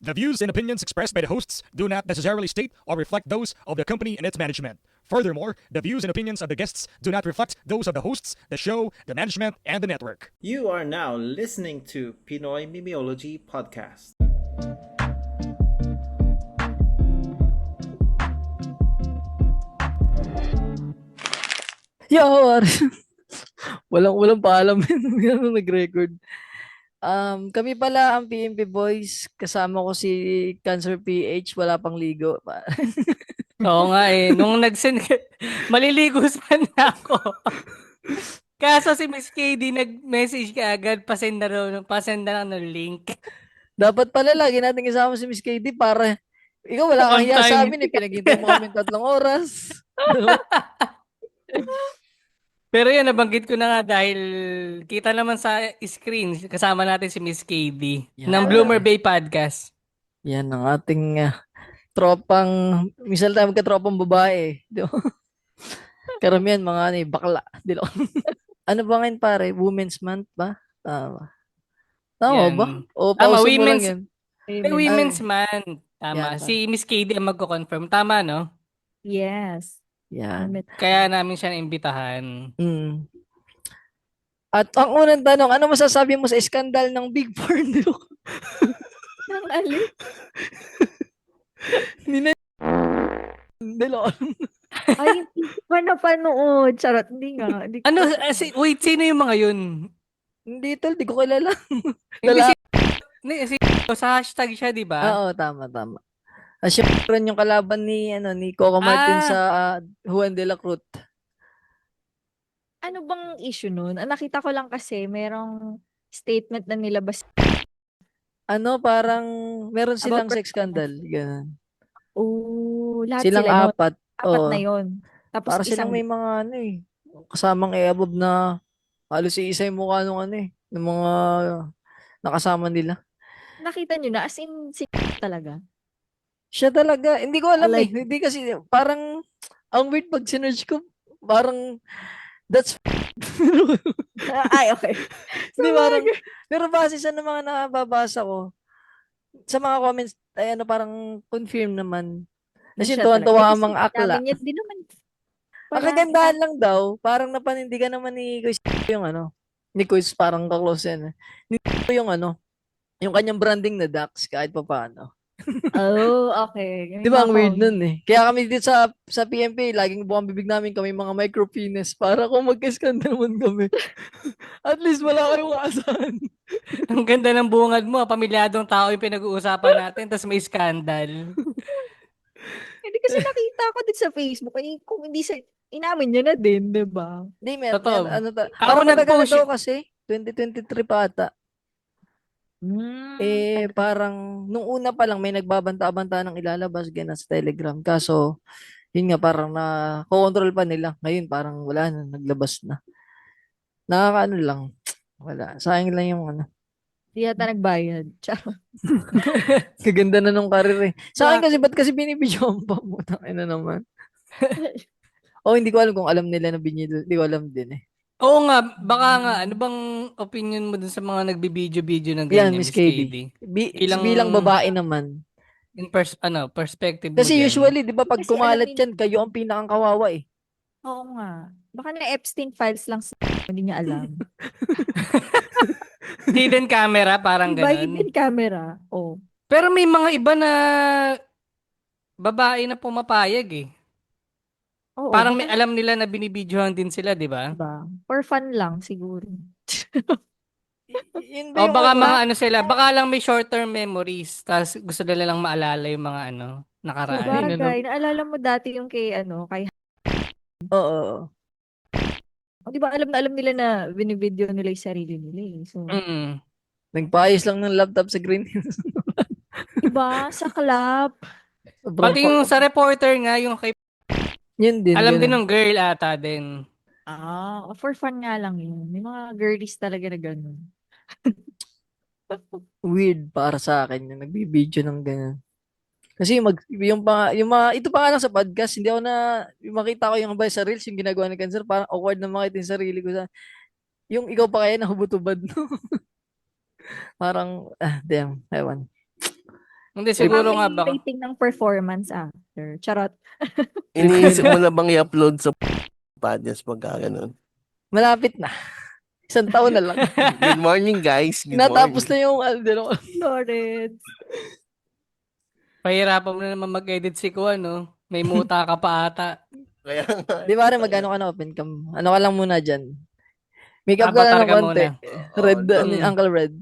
The views and opinions expressed by the hosts do not necessarily state or reflect those of the company and its management. Furthermore, the views and opinions of the guests do not reflect those of the hosts, the show, the management, and the network. You are now listening to Pinoy Mimiology Podcast. Yo, walang paalam yun nag-record. Kami pala ang PMP Boys. Kasama ko si Cancer PH. Wala pang ligo. Oo nga eh. Nung nag-send, maliligo sana ako. Kaso si Miss KD nag-message ka agad, pasend na lang ng link. Dapat pala lagi natin kasama si Miss KD para ikaw wala kang On hiya sa time. amin eh. Pinaghintay mo kami 3 oras. Pero yan, nabanggit ko na nga dahil kita naman sa screen, kasama natin si Miss KD Yan. ng Bloomer Bay Podcast. Yan ang ating tropang, misal tayo magka-tropang babae. Di ba? Karamihan mga bakla. Di ba? Ano ba ngayon pare? Women's Month ba? Tama Yan. ba? O Tama, pauso mo lang Women's, yan? Women's Month. Tama. Yan. Si Miss KD ang magko-confirm. Tama, no? Yes. Yan. Kaya namin siya naimbitahan. Mm. At ang unang tanong, ano masasabi mo sa iskandal ng Big Four? Nang alin? Dilo. Ay, hindi ko pa napanood. Charot, hindi nga. Hindi ko Ano, pa- wait, sino yung mga yun? Hindi tol, di ko kilala. Hindi Dala- sa hashtag siya, di ba? Oo, tama. Syempre yung kalaban ni Coco Martin sa Juan de la Cruz. Ano bang issue nun? Nakita ko lang kasi merong statement na nilabas. Parang meron silang About sex scandal. Ganun. Oh, lahat Silang sila nun. apat. Apat Oo. na yon. Tapos Para silang isang may mga kasamang eabove na halos iisa yung mukha nung ng mga nakasama nila. nakita nyo na as in si talaga. Siya talaga, hindi ko alam Like- Hindi kasi, parang, ang weird pag sinerge ko, parang, that's Ay, okay. Hindi, parang, pero base sa mga nakababasa ko, sa mga comments, ay parang confirm naman. Kasi Siya tuwan-tuwa talaga. ang mga akla. Sabi niya, di naman. Ang kagandahan lang daw, parang napanindigan naman ni Kuya yung ni Kuya parang kaklose yan. Ni yung yung kanyang branding na Dax kahit pa paano. Oh, okay. Di ba ang weird nun eh. Kaya kami dito sa PMP, laging buwang bibig namin kami mga micro-penis para kung magka-scandal naman kami. At least wala kayong aasahan. Ang ganda ng bungad mo. Pamilyadong tao yung pinag-uusapan natin, tapos may scandal. Hindi kasi nakita ko din sa Facebook. Eh, kung hindi sa, inamin niya na din, di ba? Hindi, Totoo. parang matagal na nag-post daw kasi. 2023 pa ata. Mm. Parang, nung una pa lang may nagbabanta-banta ng ilalabas ganun sa Telegram. Kaso, yun nga, parang na-control pa nila. Ngayon, parang wala na, naglabas na. Nakakaano lang. Wala. Sayang lang yung Di yata nagbayad. Charot. kaganda na nung karir eh. Sa akin kasi, ba't kasi binibidyoan pa mo? Tangina naman. Hindi ko alam kung alam nila na binidyo. Hindi ko alam din eh. Oo nga, baka nga, ano bang opinion mo dun sa mga nagbibideo-video ng Yan, ganyan, Miss KD. Bilang babae naman. In perspective mo Kasi dyan? usually, di ba, pag Kasi kumalat alam ni- yan, kayo ang pinakang kawawa eh. Oo nga. Baka na Epstein files lang sa hindi niya alam. Hidden camera, parang Diba, ganun. hidden camera. Oh. Pero may mga iba na babae na pumapayag eh. Oo. Parang may alam nila na binibidyohan din sila, di ba? Diba? For fun lang, siguro. Yun O baka yung- mga sila, baka lang may short-term memories, tapos gusto nila lang maalala yung mga nakaraan. Ay, Sabagay, naalala mo dati yung kay Oo. oh, di ba alam na alam nila na binibideo nila yung sarili nila eh. So, Mm. Nagpaayos lang ng laptop sa Green Hills. diba? Sa club. Pati yung sa reporter nga, yung kay, Yun din. alam ganun. din ng girl ata din. For fun nga lang yun. May mga girlies talaga na ganun. Weird para sa akin yung nagbibideo ng ganun. Kasi yung mga, ito pa nga lang sa podcast, hindi ako yung makita ko yung ba sa reels, yung ginagawa ni Cancer, parang awkward na makita yung sarili ko yung ikaw pa kaya nahubot-ubad, no? Parang, damn, ewan. Hindi, Baka siguro may nga ba. rating ng performance after. Charot. Iniisip mo na bang i-upload sa podcast pagka ganun? Malapit na. Isang taon na lang. Good morning, guys. Good Natapos morning. na yung Lawrence. Pahirapan mo na naman mag-edit si Kuan, no? May muta ka pa ata. Kaya nga. Di ba rin magano ka na open cam? Ano ka lang muna dyan? Makeup ka Avatar lang ng ka konti. muna. Red, Oo, Uncle Red.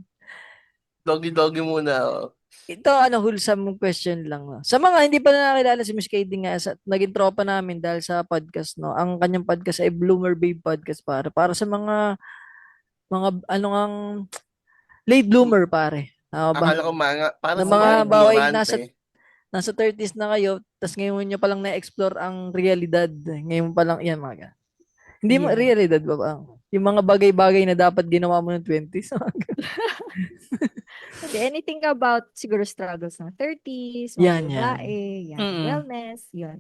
Doggy-doggy muna. Oh. Ito, wholesome question lang. No? Sa mga hindi pa na nakilala si Miss KD nga, naging tropa namin dahil sa podcast, no? Ang kanyang podcast ay Bloomer Babe Podcast, para sa mga ang late bloomer, pare. Tama ba? Akala ko para Na sa mga mga baway ignorante. nasa 30s na kayo, tas ngayon nyo palang na-explore ang realidad. Ngayon pa lang, yan mga ganun. Hindi mo, Yeah. realidad ba ba? Yung mga bagay-bagay na dapat ginawa mo ng 20s. Okay, anything about siguro struggles ng 30s, Yan, mga yan. babae, yan, wellness, yan.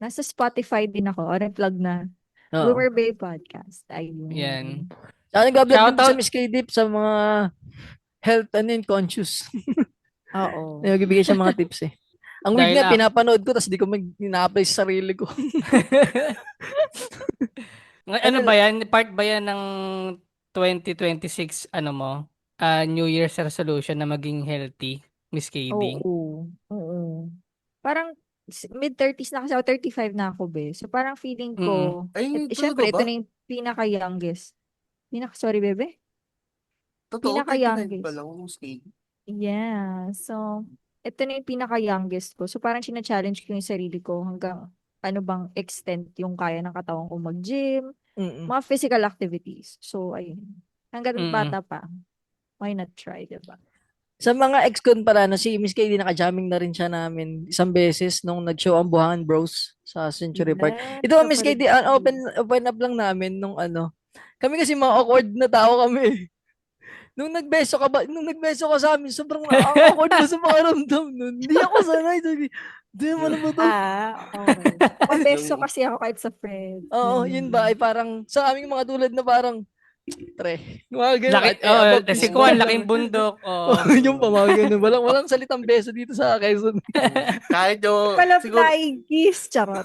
Nasa Spotify din ako, or plug na Oo. Bloomer Bay Podcast. Ayun. Yan. Saka nag-vlog din Shoutout. sa Miss KD sa mga health conscious. Oo. Nagbibigay siya mga tips eh. Ang weird Dahil nga, pinapanood ko, tapos di ko ina-apply sa sarili ko. Ano ba yan? Part ba yan ng 2026, ano mo? New Year's resolution na maging healthy, Miss KD? Oo. Oo. Parang mid-30s na kasi ako, 35 na ako, be. So parang feeling ko, Ay, syempre, ito talaga ba? na yung pinaka-youngest. Sorry, bebe? Totoo, 39 pinaka-youngest. pa lang. Stay. Yeah. So, ito na yung pinaka-youngest ko. So, parang china-challenge ko yung sarili ko hanggang ano bang extent yung kaya ng katawan ko mag-gym, Mm-mm. mga physical activities. So, ayun. Hanggang Mm-mm. bata pa, why not try, diba? Sa mga ex-con pala, si Miss KD, naka-jamming na rin siya namin isang beses nung nag-show ang Buhangan Bros sa Century Park. Yes, Ito, Miss kapatid KD, ko. open up lang namin nung kami kasi mga awkward na tao kami. Nung nagbeso ka sa amin, sobrang awkward na sa pakiramdam nun. Hindi ako sanay. Sabi, di mo na ba to? Okay. Mabeso kasi ako kahit sa friends. Oo, yun ba? Ay parang, sa aming mga tulad na parang, pre, mga ganun. Laki, si Kuan, laking bundok. Yung pa, mga ganun. Walang salitang beso dito sa Quezon. Kahit yung, Pala siguro, flying kiss, charot.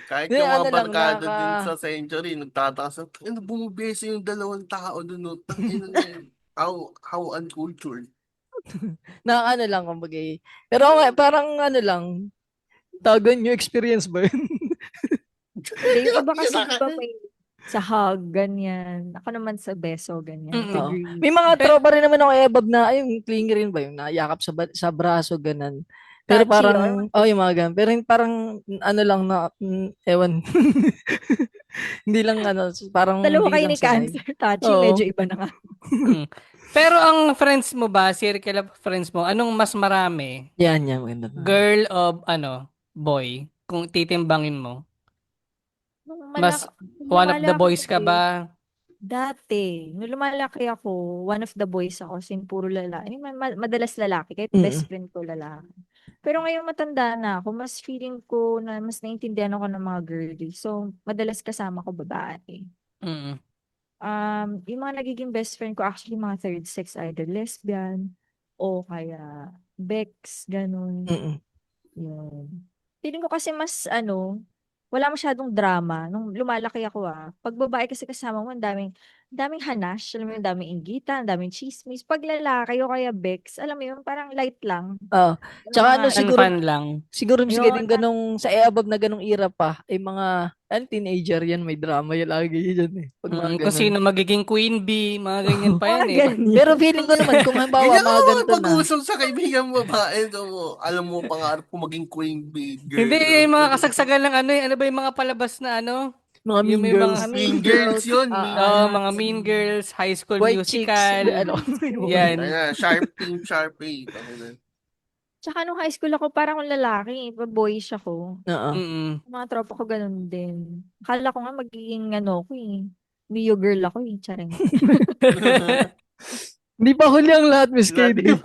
kahit Hindi, yung mga lang, barkada din sa Century, nagtataka sa, bumibesa yung dalawang tao doon, no? Tangina na yun. How uncultured. Na lang, kumbaga. Pero parang lang, tawag new experience ba yun? Hindi, yung iba kasi iba may sa hug, ganyan. Ako naman sa beso, ganyan. Mm-mm. Oo. Agree. May mga tropa rin naman ako ebab na, yung clingy rin ba, yung nayakap sa braso, ganan. Pero Touchy, parang, yung mga ganun. Pero yung parang, lang na, ewan. Hindi lang, parang, Dalawa hindi kayo lang ni sanay. Cancer, touchy, Oo. medyo iba na nga. Pero ang friends mo ba, circle of friends mo, anong mas marami? Yan, maganda. Girl of, boy? Kung titimbangin mo. Mas one of the boys ka ba? Dati, nung lumalaki ako, one of the boys ako, sin puro lalaki. Madalas lalaki, kahit Mm-mm. best friend ko lalaki. Pero ngayon matanda na ako, mas feeling ko na mas naintindihan ako ng mga girly. So, madalas kasama ko babae. Mm. Yung mga nagiging best friend ko, actually mga third sex, either lesbian, o kaya bex, ganun. Mm-mm. Yun. Feeling ko kasi mas wala masyadong drama. Nung lumalaki ako pag babae kasi kasama mo, ang daming hanash, alam mo yung daming inggitan, ang daming chismis. Pag lalaki o kaya bex, alam mo yun, parang light lang. Oo. Tsaka siguro, Fun lang. siguro mas Yun. din ganong, sa above na ganong era pa, ay mga, teenager yan, may drama yan lagi yan eh. Pag mga Kung ganun. sino magiging queen bee, mga ganyan pa yan Mga eh. ganyan. Pero feeling ko naman, kung halimbawa, Ganyan mga ako ganito na. pag-usap sa kaibigan mo babae. So, alam mo, pangarap ko maging queen bee girl. Hindi, yung mga kasagsagan ng ano ba yung mga palabas na Mga mean yung may girls. mga Mean girls yun. mga Mean Girls, High School White chicks. Musical. Yan. Ayan, sharp team, sharp A. Tsaka nung high school ako, parang akong lalaki, boyish ako. Oo. Mm. Mga tropa ko ganun din. Akala ko nga magiging ko Neo girl ako Charing. Hindi pa huli ang lahat, Miss KD.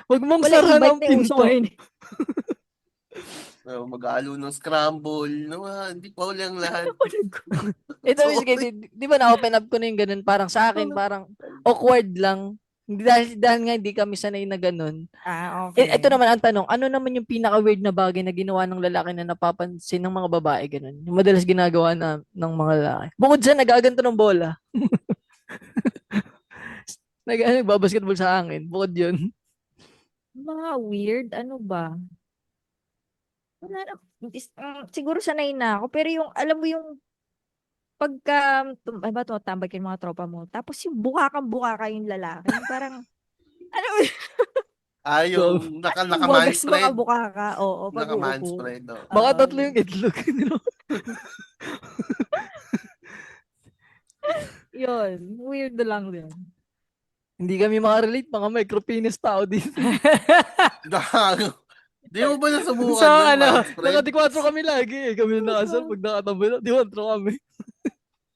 Huwag mong Wala, sarahan ang invite na yung uso pinto. ngayon. Mag-aalo ng scramble. Hindi pa huli ang lahat. Ito, Miss KD, di ba na-open up ko na yung ganun? Parang sa akin, parang awkward lang. Dahil nga hindi kami sanay na ganun. Ito Okay. naman ang tanong, ano naman yung pinaka-weird na bagay na ginawa ng lalaki na napapansin ng mga babae ganun? Yung madalas ginagawa ng mga lalaki. Bukod sa nagaganto ng bola, nagbabasketball sa hangin. Bukod yun. Mga weird, ano ba? Wala na. Siguro sanay na ako. Pero yung, alam mo yung pagka, ay ba, tumatambay kayo mga tropa mo. Tapos yung bukakang-bukaka yung lalaki. Yung parang, ano mo yun? So, Yung Bogas mga naka-manspread. bukaka. Oo, pag uupo. Naka-manspread. Oh. baka Oo, tatlo yun. yung itlog. Yun. Weird lang din. Hindi kami makarelate, mga micropenis tao dito. Gago. Di mo ba So, nasubukan yun, ano, manspread? Naka-4 kami lagi eh. Kami na nakasal. Pag nakatambay na, 4 kami.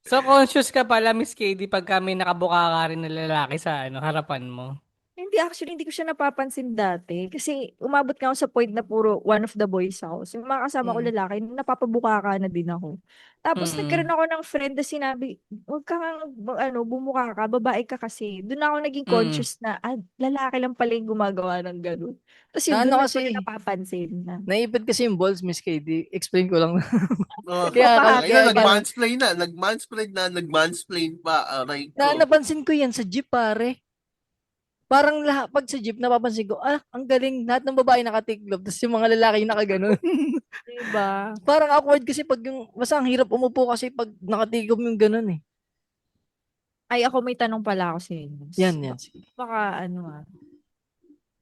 so conscious ka pala, Miss KD, pag kami nakabuka ka rin na lalaki sa harapan mo. Hindi, actually, hindi ko siya napapansin dati. Kasi umabot nga ako sa point na puro one of the boys ako. So, yung mga kasama ko Mm. lalaki, napapabuka na din ako. Tapos, Mm-mm. nagkaroon ako ng friend na sinabi, huwag ka nga, bumuka ka, babae ka kasi. Doon ako naging Mm. conscious na, lalaki lang pala yung gumagawa ng ganun. Tapos yun, Na doon ano lang ko na kasi, napapansin na, naipit kasi yung balls, Miss KD. Explain ko lang. Oh, Kaya, papahati ina, kaya, ka. kaya, nag-mansplain pa, aray na ko. napansin ko yan sa jeep, pare. Parang lahat, pag sa jeep, napapansin ko, ang galing, lahat ng babae nakatiklop, tapos yung mga lalaki nakaganon. Diba? Parang awkward kasi pag yung, basta ang hirap umupo kasi pag nakatiklop yung ganon eh. Ay, ako may tanong pala ako sa inyo. Yan, sige. Baka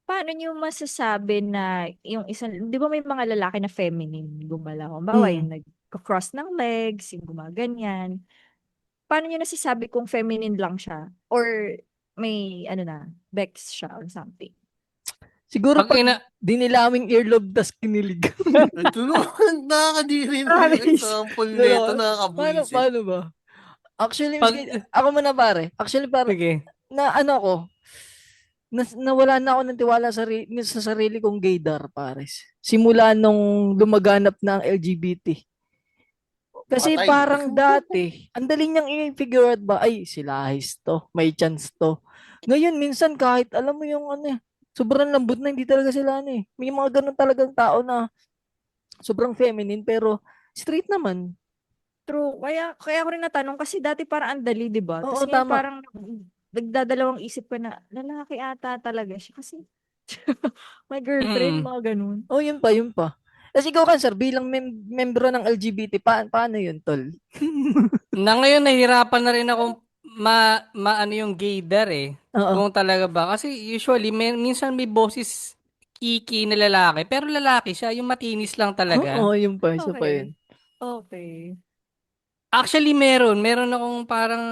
paano niyo masasabi na yung isang, di ba may mga lalaki na feminine gumalaw? Bawa Mm. yung nag-cross ng legs, yung gumaganyan. Paano niyo nasasabi kung feminine lang siya? Or may, bex siya or something? Siguro Pag pag ina, dinilaming earlobe tas kinilig. Ito naman, nakakadiri naman yung Promise. example nito, Dalawa. nakakabwisit. Paano ba? Actually, pag, ako muna pare. Actually, sige. na ano ako, nawala na ako ng tiwala sa sarili kong gaydar, pares. Simula nung lumaganap na ang LGBT. Kasi Patay. parang dati, ang dali niyang i-figure out ba, ay, sila ahis to, may chance to. Ngayon, minsan kahit, alam mo yung sobrang lambot na, hindi talaga sila May mga ganun talagang tao na sobrang feminine, pero straight naman. True. Kaya ako rin natanong kasi dati parang ang dali, di ba? Oo, Tapos ngayon tama. parang nagdadalawang isip ko na lalaki ata talaga siya kasi may girlfriend, Mm. mga ganun. Oh, yun pa, yun pa. Tapos ikaw, Cancer, bilang membro ng LGBT, paano yun, tol? Na ngayon nahirapan na rin akong maano yung gaydar eh. Oo. Kung talaga ba. Kasi usually, minsan may boses kiki na lalaki. Pero lalaki siya, yung matinis lang talaga. Oo, yun pa, isa pa Okay. yun. Okay. Actually, meron akong parang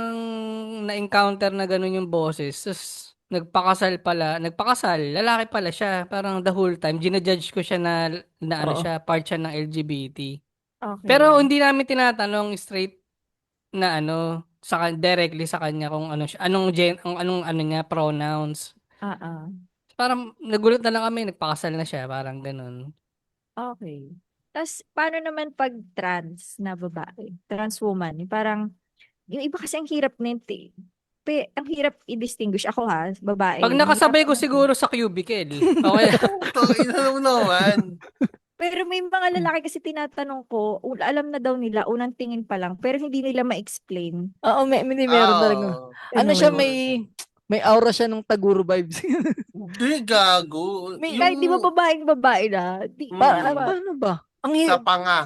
na-encounter na ganun yung boses. Tapos, nagpakasal, lalaki pala siya. Parang the whole time, ginajudge ko siya na ano Oo. siya, part siya ng LGBT. Pero Okay. hindi namin tinatanong straight na directly sa kanya kung ano siya, anong ano niya, pronouns. Ah. Parang nagulat na lang kami, nagpakasal na siya, parang ganun. Okay. Tas paano naman pag trans na babae? Trans woman, yung parang yung iba kasi ang hirap nito eh. Ang hirap i-distinguish ako ha, Pag babae, nakasabay ko nahihirapan ako. siguro sa cubicle, okay. Tangina mo naman. Pero may mga lalaki kasi tinatanong ko, alam na daw nila, unang tingin pa lang, pero hindi nila ma-explain. Oo, hindi meron talaga. Oo. Ano siya, Ganun. may aura siya ng Taguro vibes. Hindi, gago. Kahit di ba Yung, babaeng babae na, Paano ba? Ang sa hirap. panga.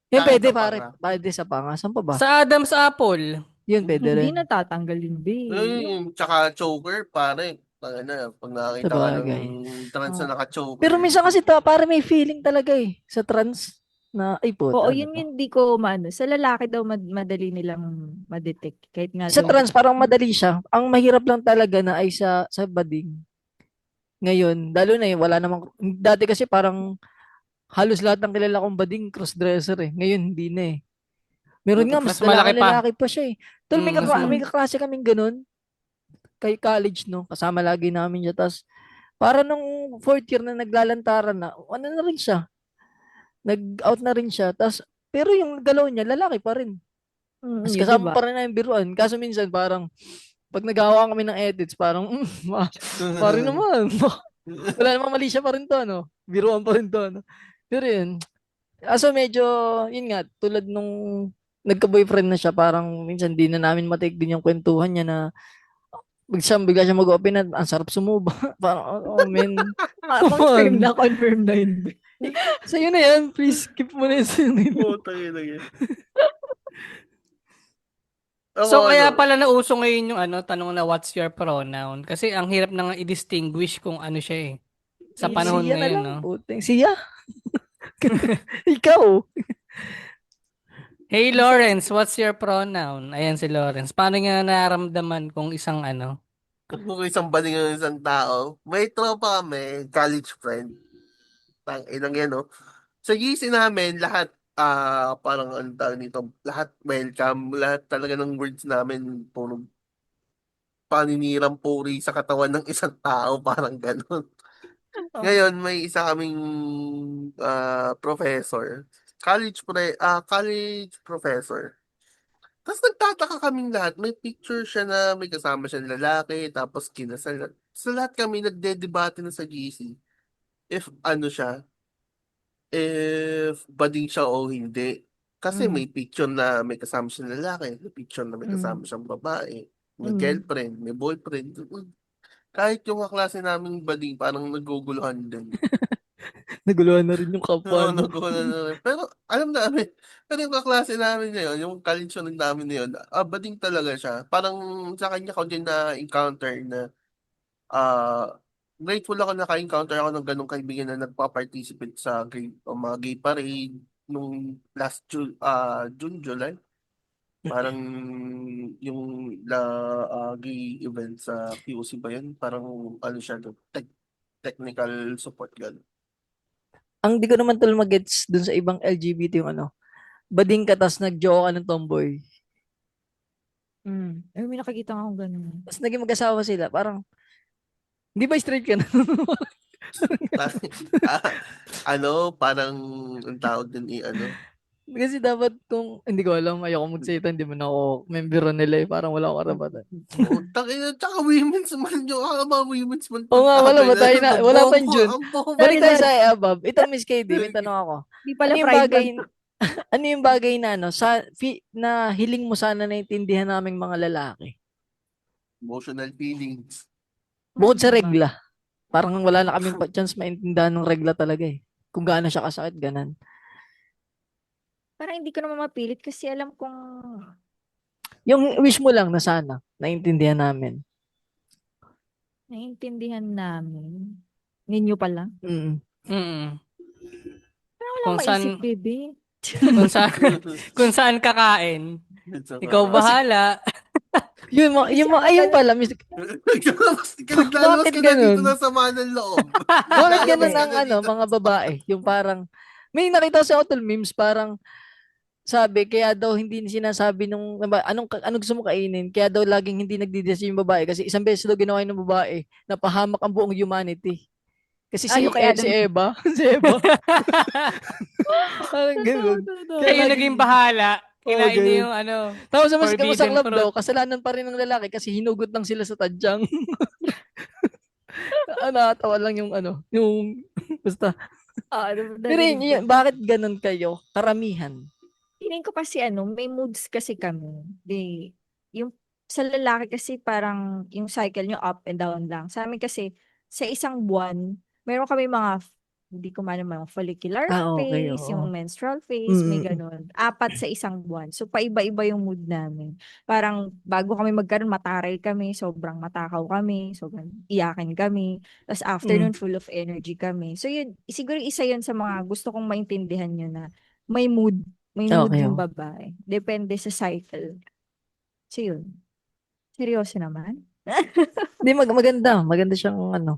Yan Dahil pwede, sa pare. panga. Pwede sa panga. Saan pa ba? Sa Adam's Apple, Yun, pwede hindi rin. natatanggal yun, babe. Tsaka choker, pare. Pag Sa nakakita ka ng bagay. trans na naka-choker. Pero minsan kasi pare may feeling talaga eh. Sa trans na, ay Oo, puta, ano yun to? yung di ko maano. Sa lalaki daw madali nilang ma-detect. Kahit nga Sa daw, trans parang madali siya. Ang mahirap lang talaga na ay sa bading. Ngayon, lalo na wala namang, dati kasi parang halos lahat ng kilala kong bading crossdresser eh. Ngayon, hindi na eh. Meron nga, mas mas malaki pa. lalaki pa siya eh. Tol, may Mm-mm. kaklase kaming ganun. Kay college, no? Kasama lagi namin siya. Tapos, para nung fourth year na naglalantaran na, ano na rin siya. Nag-out na rin siya. Tapos, pero yung galaw niya, lalaki pa rin. Tapos Yun, di kasama ba? pa rin na yung biruan. Kaso minsan, parang, Pag naghahawakan kami ng edits, parang, pare naman. Wala namang mali siya pa rin to, ano? Biruan pa rin to, ano? Pero yun. So medyo, yun nga, tulad nung nagka-boyfriend na siya, parang minsan di na namin matake din yung kwentuhan niya na bigla siya mag-open na ang sarap sumuba. Parang, oh man, come Confirm on. na, confirm na yun. Sa'yo na yan, please, keep mo na yun. Putang ina yan. So Ako, kaya ano, pala nauso ngayon yung tanong na what's your pronoun? Kasi ang hirap na nga i-distinguish kung ano siya eh. Sa panahon Siya na ngayon, lang, no? putang. Siya? Ikaw. Hey Lawrence, what's your pronoun? Ayan si Lawrence. Paano niya nararamdaman kung isang kung isang baling ng isang tao, may tropa kami, college friend. Ilang yan, no? Sa GC namin, lahat, parang ano tawag nito, lahat welcome, lahat talaga ng words namin, puro paninirang puri sa katawan ng isang tao, parang gano'n. Ngayon, may isa kaming professor, college professor. Tapos nagtataka kaming lahat, may picture siya na may kasama siyang lalaki, tapos kinasal. Sa lahat kami nagde-debate na sa GC, if ano siya, if bading siya o hindi. Kasi may picture na may kasama siyang lalaki, may picture na may kasama siyang babae, may girlfriend, may boyfriend. Kahit yung kaklase namin bading, parang naguguluhan din. Naguluhan na rin yung kapwa, Oo, no? naguguluhan na rin. Pero alam namin, pero yung kaklase namin na yun, yung college unit namin na yun, bading talaga siya. Parang sa kanya ko din na-encounter na grateful ako naka-encounter ako ng ganong kaibigan na nagpa-participate sa mga gay parade nung last June, July. Parang yung gay event sa POC ba yun? Parang ano siya, technical support gano'n. Ang di ko naman tol magets dun sa ibang LGBT yung ano, bading ka tas nag-joke ka ng tomboy. Ay, may nakikita nga akong ganun. Tapos naging mag-asawa sila. Parang, di ba straight ka na? Parang ang tawag din Kasi dapat kung, hindi ko alam, ayoko magsalita, hindi man ako membero nila eh. Parang wala akong karapatan. Tangina, tsaka women's man yung mga women's man Oo nga, wala ba tayo na, wala pa bobo, June. ang bobo. Balik tayo sa above. Ito, Miss KD, may tanong ako. Di pala Ano yung pride bagay, month. ano yung bagay na ano, na hiling mo sana naintindihan naming mga lalaki? Emotional feelings. Bukod sa regla. Parang wala na kaming chance maintindihan ng regla talaga eh. Kung gaano siya kasakit, ganan. Parang hindi ko naman mapilit kasi alam kong Yung wish mo lang na sana, naintindihan namin. naiintindihan namin. Ninyo pa lang. Mm. Mm. Parang wala Kung akong maisip, saan, baby. kung saan kakain. Ikaw bahala. Ayun pala, Miss, Naglalabas bakit ka na dito ganun? na sama ng loob. Bakit ganun Naglalabas ka ang na dito. mga babae? Yung parang, may nakita ko sa Otol memes, parang, sabi, kaya daw hindi sinasabi nung, anong gusto mo kainin? Kaya daw laging hindi nagdi-decide yung babae kasi isang beses daw ginawa yun ng babae, napahamak ang buong humanity. Kasi si, Yung kay Adam. si Eva, si Eva, parang ganun. Kaya yung naging bahala. Kinain niya ganun. yung Tapos sa mas forbidden masaklap daw, fruit. kasalanan pa rin ng lalaki kasi hinugot lang sila sa tadyang. Nakatawa lang yung basta. Pero yun, bakit ganun kayo? Karamihan. Feeling ko kasi may moods kasi kami. Yung sa lalaki kasi parang yung cycle nyo up and down lang. Sa amin kasi, sa isang buwan, meron kami hindi ko man mga follicular Okay, phase, oo. yung menstrual phase, may Mm. ganun. 4 sa isang buwan. So, paiba-iba yung mood namin. Parang, bago kami magkaroon, mataray kami, sobrang matakaw kami, sobrang iyakin kami. Tapos, afternoon, full of energy kami. So, yun, siguro isa yun sa mga gusto kong maintindihan nyo na may mood. May mood Okay, yung oo. babae. Depende sa cycle. So, yun. Seryoso naman? Hindi, maganda. Maganda siyang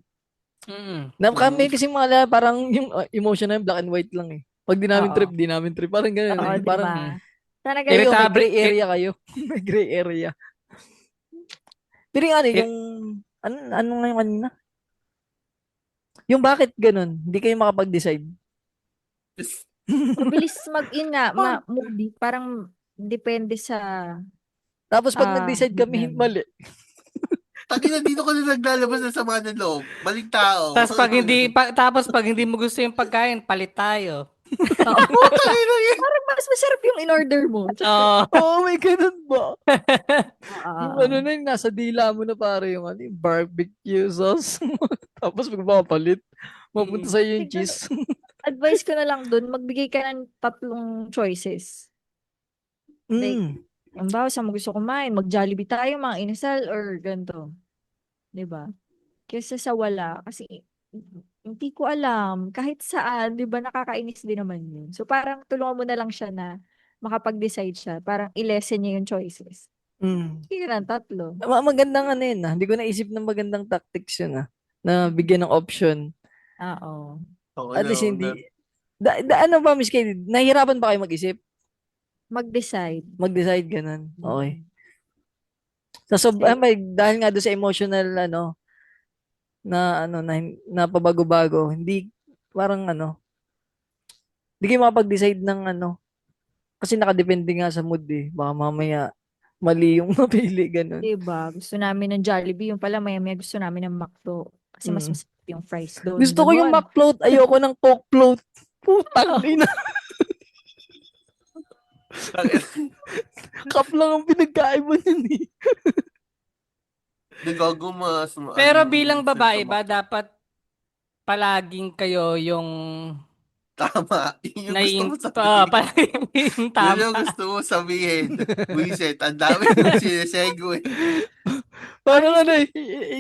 Mm. Kami kasi parang yung emotion namin black and white lang eh. Pag di namin Oo. trip, di namin trip. Parang ganun Oo, eh. di Parang ba? Sana kayo, may Irritable. gray area kayo. May gray area. Pero yung ano nga yung kanina? Yung bakit ganun? Hindi kayo makapag-decide. mabilis yun nga, moody. Parang depende sa Tapos pag mood nag-decide kami, namin. mali. Tangina, dito ko na naglalabas ng sama ng loob. Maling tao. Tapos pag hindi mo gusto yung pagkain, palit tayo. Oo. Tangina yan. Parang mas masarap yung in-order mo. Oo. Oh, may ganun ba? Yung Oo. ano na yung nasa dila mo na pare yung ano, yung barbecue sauce. Tapos magpapalit. Mapunta Mm. sa'yo yung Siguro, cheese. advice ko na lang dun, magbigay ka ng 3 choices. Like, Mm. halimbawa, saan mo gusto kumain? Mag-Jollibee tayo, mga inasal, or ganito. 'Di ba? Kaysa sa wala. Kasi, hindi ko alam. Kahit saan, 'di ba, nakakainis din naman yun. So, parang tulungan mo na lang siya na makapag-decide siya. Parang i-lessen niya yung choices. Mm. Sige ng 3. Magandang ano yun Hindi ko naisip ng magandang tactics yun Na bigyan ng option. Oo. Oo At na, least oo na. hindi. Ano ba, Miss Katie? Nahihirapan ba kayo mag-isip? Mag-decide. Mag-decide ganun. Okay. Mm. Dahil nga doon sa emotional na pabago-bago, hindi parang hindi kayo makapag-decide ng kasi nakadepende nga sa mood eh. Baka mamaya mali yung napili ganun. Diba? Gusto namin ng Jollibee. Yung pala, maya gusto namin ng McDo. Kasi mas Mm. masarap yung fries doon. Gusto ko yung Ganon. McFloat, ayoko ng Coke float. Putang ina, cup lang ang pinagkaiba nun eh. Nagago mas. Pero ano, bilang minsan babae sa ba, dapat palaging kayo yung tama. Yun yung gusto mo sabihin. palaging yung Yun tama. yung gusto mo sabihin. Buisit, ang dami mong sinesegue. Parang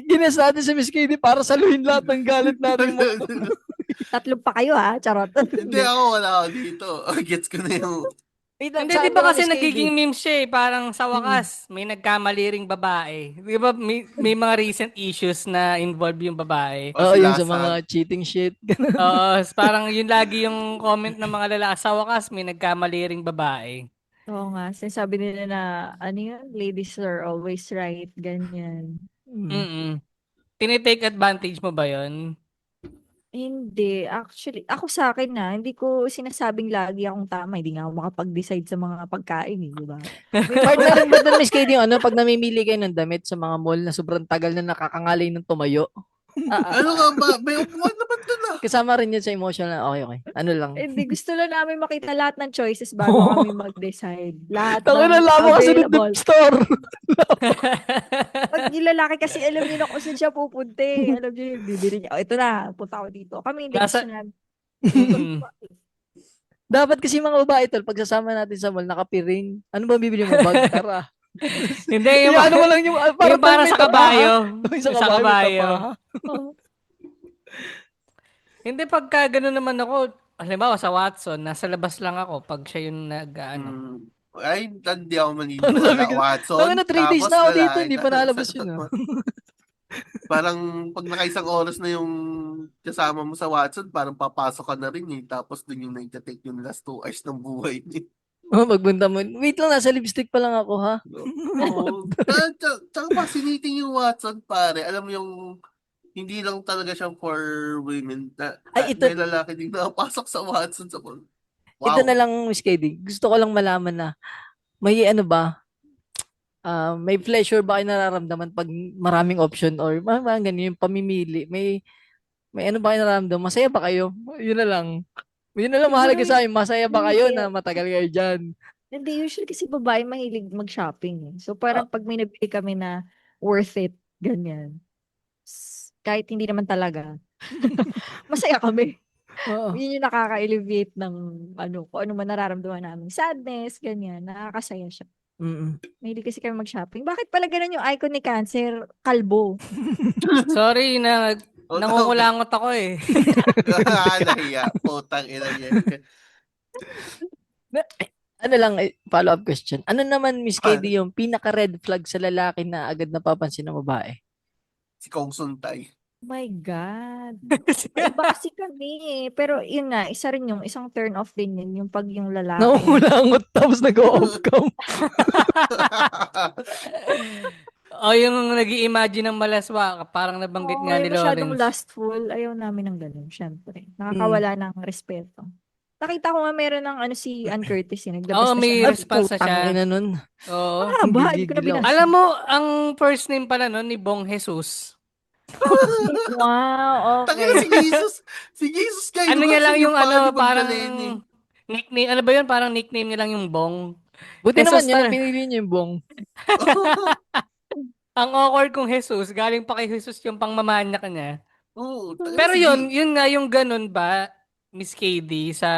ginas natin si Miss Katie para saluhin lahat ng galit natin mo. 3 pa kayo ha, charot. Hindi ako, wala ako dito. Gets ko na yung... Wait lang, Hindi, di saan ba ba kasi Miss nagiging Katie? meme siya eh. Parang sa wakas, may nagkamali ring babae. Di ba may mga recent issues na involve yung babae. O Oo, si yung sa mga Lasag. cheating shit. Oo, parang yun lagi yung comment ng mga lalaki. Sa wakas, may nagkamali ring babae. Oo nga, sinasabi nila na, ano yun, ladies are always right, ganyan. Mm. Mm. Tinitake advantage mo ba yun? Hindi, actually, ako sa akin na, hindi ko sinasabing lagi akong tama, hindi nga ako makapag-decide sa mga pagkain, di ba? May part na rin ba doon, Miss Katie, yung pag namimili kayo ng damit sa mga mall na sobrang tagal na nakakangalay ng tumayo? Ano nga ba? May upuan naman dun ah. Kasama rin yun sa emotional na, okay. Ano lang. Hindi, gusto lang namin makita lahat ng choices bago kami mag-decide. Lahat Tangin na ng laban ka sa available. store. Pag yung lalaki kasi, alam niyo na kung saan siya pupunta eh. Alam niyo yung bibili niya. Oh, ito na, punta ako dito. Kami hindi gusto Nasa- na. Mm. Dapat kasi mga babae tol, pagsasama natin sa mall, nakapiring. Ano ba bibili mo? Bag? Tara. Hindi, Yung ano mo lang yung, yung para sa kabayo. Yung sa Yung sa kabayo. kabayo. Oh, Hindi, pagka gano'n naman ako, halimbawa sa Watson, nasa labas lang ako pag siya yung nag-ano. Ay, hindi ako Ano maniniwala. sabi ko? Watson, Tangin na 3 days tapos na ako dito, lalaki, hindi pa nalabas yun Parang pag nakaisang oras na yung kasama mo sa Watson, parang papasok ka na rin eh. Tapos dun yung nagtatake yung last 2 hours ng buhay niya. Magbunta mo. Wait lang, nasa lipstick pa lang ako ha. Oo. Tsaka fascinating yung Watson, pare. Alam mo yung hindi lang talaga siyang for women. Ay, ito- May lalaki din nakapasok sa Watson sa mall. Ito Wow. na lang, Miss Katie. Gusto ko lang malaman na may ano ba, may pleasure ba kayo nararamdaman pag maraming option or mga ganyan yung pamimili? May ano ba kayo nararamdaman? Masaya ba kayo? Yun na lang. Yun na lang mahalaga sa akin. Masaya ba kayo Hindi. na matagal kayo dyan? Hindi, usually kasi babae mahilig mag-shopping eh. So parang Ah. pag may nabili kami na worth it, ganyan. Kahit hindi naman talaga. Masaya kami. Oo. Yun yung nakaka-alleviate ng kung ano man nararamdaman namin. Sadness, ganyan. Nakakasaya siya. Mm-mm. Mahilig kasi kami mag-shopping. Bakit pala ganun yung icon ni Cancer? Kalbo. Sorry, nangungulangot ako eh. Nahiya. Putang ina niya. Ano lang, follow-up question. Ano naman, Miss Ah. Katie, yung pinaka-red flag sa lalaki na agad napapansin ng babae? Si Kong Suntay. Oh my God. Iba kasi kami eh. Pero yun nga, isa rin yung isang turn off din yun. Yung pag yung lalaki. Nangungulangot tapos nag-off cam. O yung nag imagine ng malaswa, parang nabanggit nga Yung ni masyadong Lawrence. lustful. Ayaw namin ng ganun, syempre. Nakakawala ng respeto. Nakita ko nga meron ng ano si Ann Curtis, naglabas Oo, na siya may ng response na siya. Putang ina nun. Oo. mahaba, hindi ko na Gigigil ako. binasa. Alam mo, ang first name pala nun ni Bong Jesus. Wow, Tangina okay. si Jesus guy, Ano no? niya lang Actually, yung yung pangalan ano, ni parang Magdalene. nickname, ano ba yun? Parang nickname niya lang yung Bong. Buti Jesus naman yun na ta- pinili niya yung Bong. Ang awkward kong Jesus, galing pa kay Jesus yung pangmamanyak niya. Oo, tangina Pero si yun nga yung ganun ba, Miss KD, sa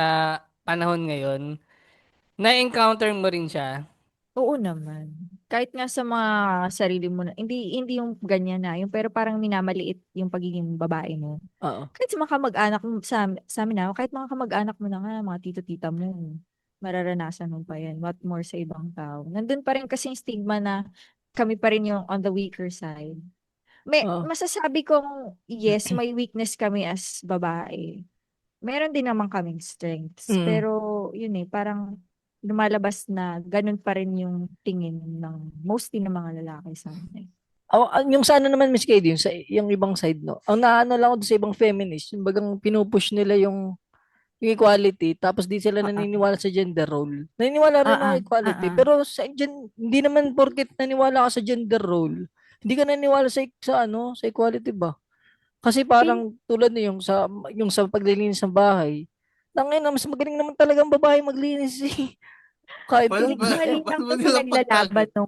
panahon ngayon, na-encounter mo rin siya? Oo naman. Kahit nga sa mga sarili mo na, hindi yung ganyan na, yung pero parang minamaliit yung pagiging babae mo. Oo. Kahit sa mga kamag-anak mo, sa amin na, kahit mga kamag-anak mo na nga, mga tito-tita mo, mararanasan mo pa yan. What more sa ibang tao. Nandun pa rin kasing stigma na kami pa rin yung on the weaker side. Oo. Masasabi kong, yes, may weakness kami as babae. Meron din naman kaming strengths. Mm. Pero, yun parang lumalabas na ganun pa rin yung tingin ng mostly ng mga lalaki sa amin. Yung sa ano naman, Miss KD, yung ibang side, no? Ang naano lang ako doon sa ibang feminist, yung bagang pinupush nila yung equality, tapos di sila Ah, ah, naniniwala sa gender role. Naniniwala rin ah, ako equality, ah. pero hindi naman porket naniniwala ka sa gender role, hindi ka naniniwala sa equality ba? Kasi Pin, parang tulad na yung sa paglilinis ng bahay, tangina, mas magaling naman talaga ang babae maglinis eh. Kahit Paano kung ba, mali lang paano ba to nila pagkakit?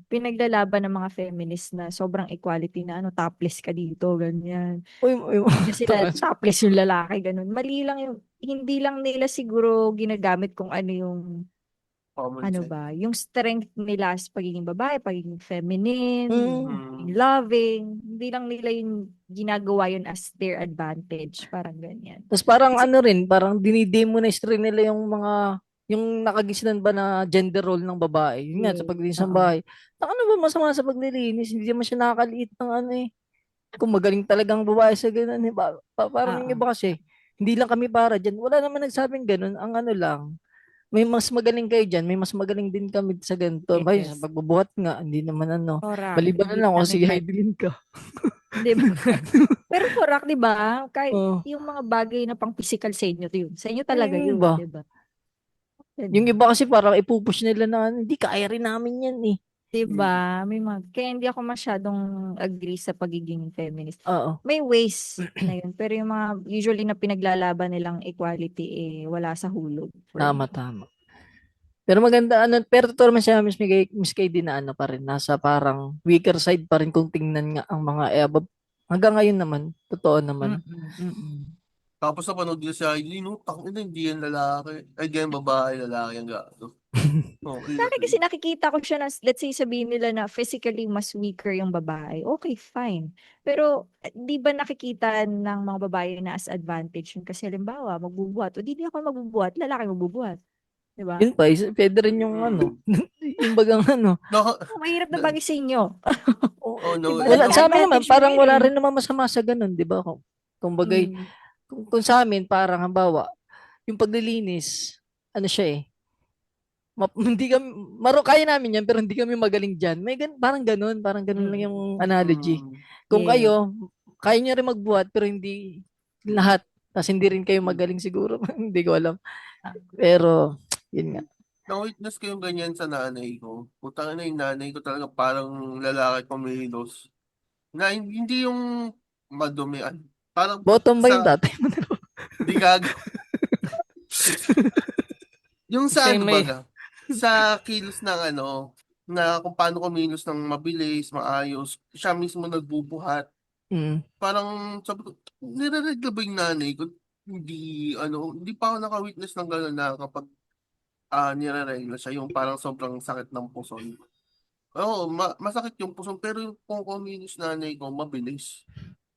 pinaglalaban ng mga feminist na sobrang equality na topless ka dito, ganyan. uy, uy, Hindi sila topless yung lalaki, ganun. Mali lang yung, hindi lang nila siguro ginagamit kung ano yung Common ano sense. ba, yung strength nila sa pagiging babae, pagiging feminine, mm, pagiging Hmm. loving, hindi lang nila yung ginagawa yun as their advantage, parang ganyan. tapos parang Kasi, ano rin, parang dinidemonize rin nila yung nakagisnan ba na gender role ng babae. Yun nga, sa yes, paglinis ng oo. bahay. Ano ba masama sa paglilinis? Hindi naman siya nakakaliit ng ano eh. Kung magaling talagang babae sa ganun eh. Parang yung Oo. iba kasi, hindi lang kami para dyan. Wala naman nagsabing ganun. Ang ano lang, may mas magaling kayo dyan, may mas magaling din kami sa ganito. Bay, sa Yes. pagbubuhat nga, hindi naman ano. Correct. Maliban na Hindi lang kung namin si kaya. Heidelin ka. Di ba? Pero correct, di ba? Kahit Oh, yung mga bagay na pang physical sa inyo, yun. Sa inyo talaga yung yun, iba. di ba? Yung Ganun. iba kasi parang ipupush nila na ano, hindi kaya rin namin yan eh. Di ba? May mga, kaya hindi ako masyadong agree sa pagiging feminist. Oo. May ways na yun. Pero yung mga usually na pinaglalaban nilang equality, wala sa hulog for Tama, me. tama. Pero maganda, pero totoo naman siya, Miss KD na ano pa rin, nasa parang weaker side pa rin kung tingnan nga ang mga above. Hanggang ngayon naman, totoo naman. Mm-mm, mm-mm. Tapos napanood nila si Aileen, no? Tangina, hindi yan lalaki. Ay, di yan babae, lalaki ang gaano. Oh, Sa akin kasi nakikita ko siya na, let's say sabihin nila na physically mas weaker yung babae. Okay, fine. Pero di ba nakikita ng mga babae na as advantage yun? Kasi halimbawa, magbubuhat. O di ako magbubuhat, lalaki magbubuhat. Di ba? Yun pa, pwede rin yung ano, yung bagang ano. No, Oh, mahirap na bagay sa inyo. Oh, oh Di no, ba? wala, sa amin naman, Advantage mo parang yun wala eh. rin naman masama sa ganun, di ba? Kung bagay, Mm. kung sa amin, parang halimbawa, yung paglilinis, ano siya eh, hindi kami, kaya namin yan, pero hindi kami magaling dyan. Parang ganun lang yung Mm. analogy. Hmm. Kung Yes. kayo, kaya nyo rin magbuhat, pero hindi lahat. Tapos hindi rin kayo magaling siguro. Hindi ko alam. Pero, yun nga. Na-witness ko yung ganyan sa nanay ko. Putang na yung nanay ko talaga parang lalaki kumilos. Na hindi yung madumian. Parang Bottom ba yung sa, tatay mo? di gago. Yung sa Kasi ano may, baga, sa kilos ng ano, na kung paano kumilos ng mabilis, maayos, siya mismo nagbubuhat. Mm. Parang sabi ko, nire-regla ba yung nanay ko? Hindi, ano, hindi pa ako naka-witness ng gano'n na kapag nire-regla siya, yung parang sobrang sakit ng puson. Oo, masakit yung puson, pero yung kung kumilos nanay ko, mabilis.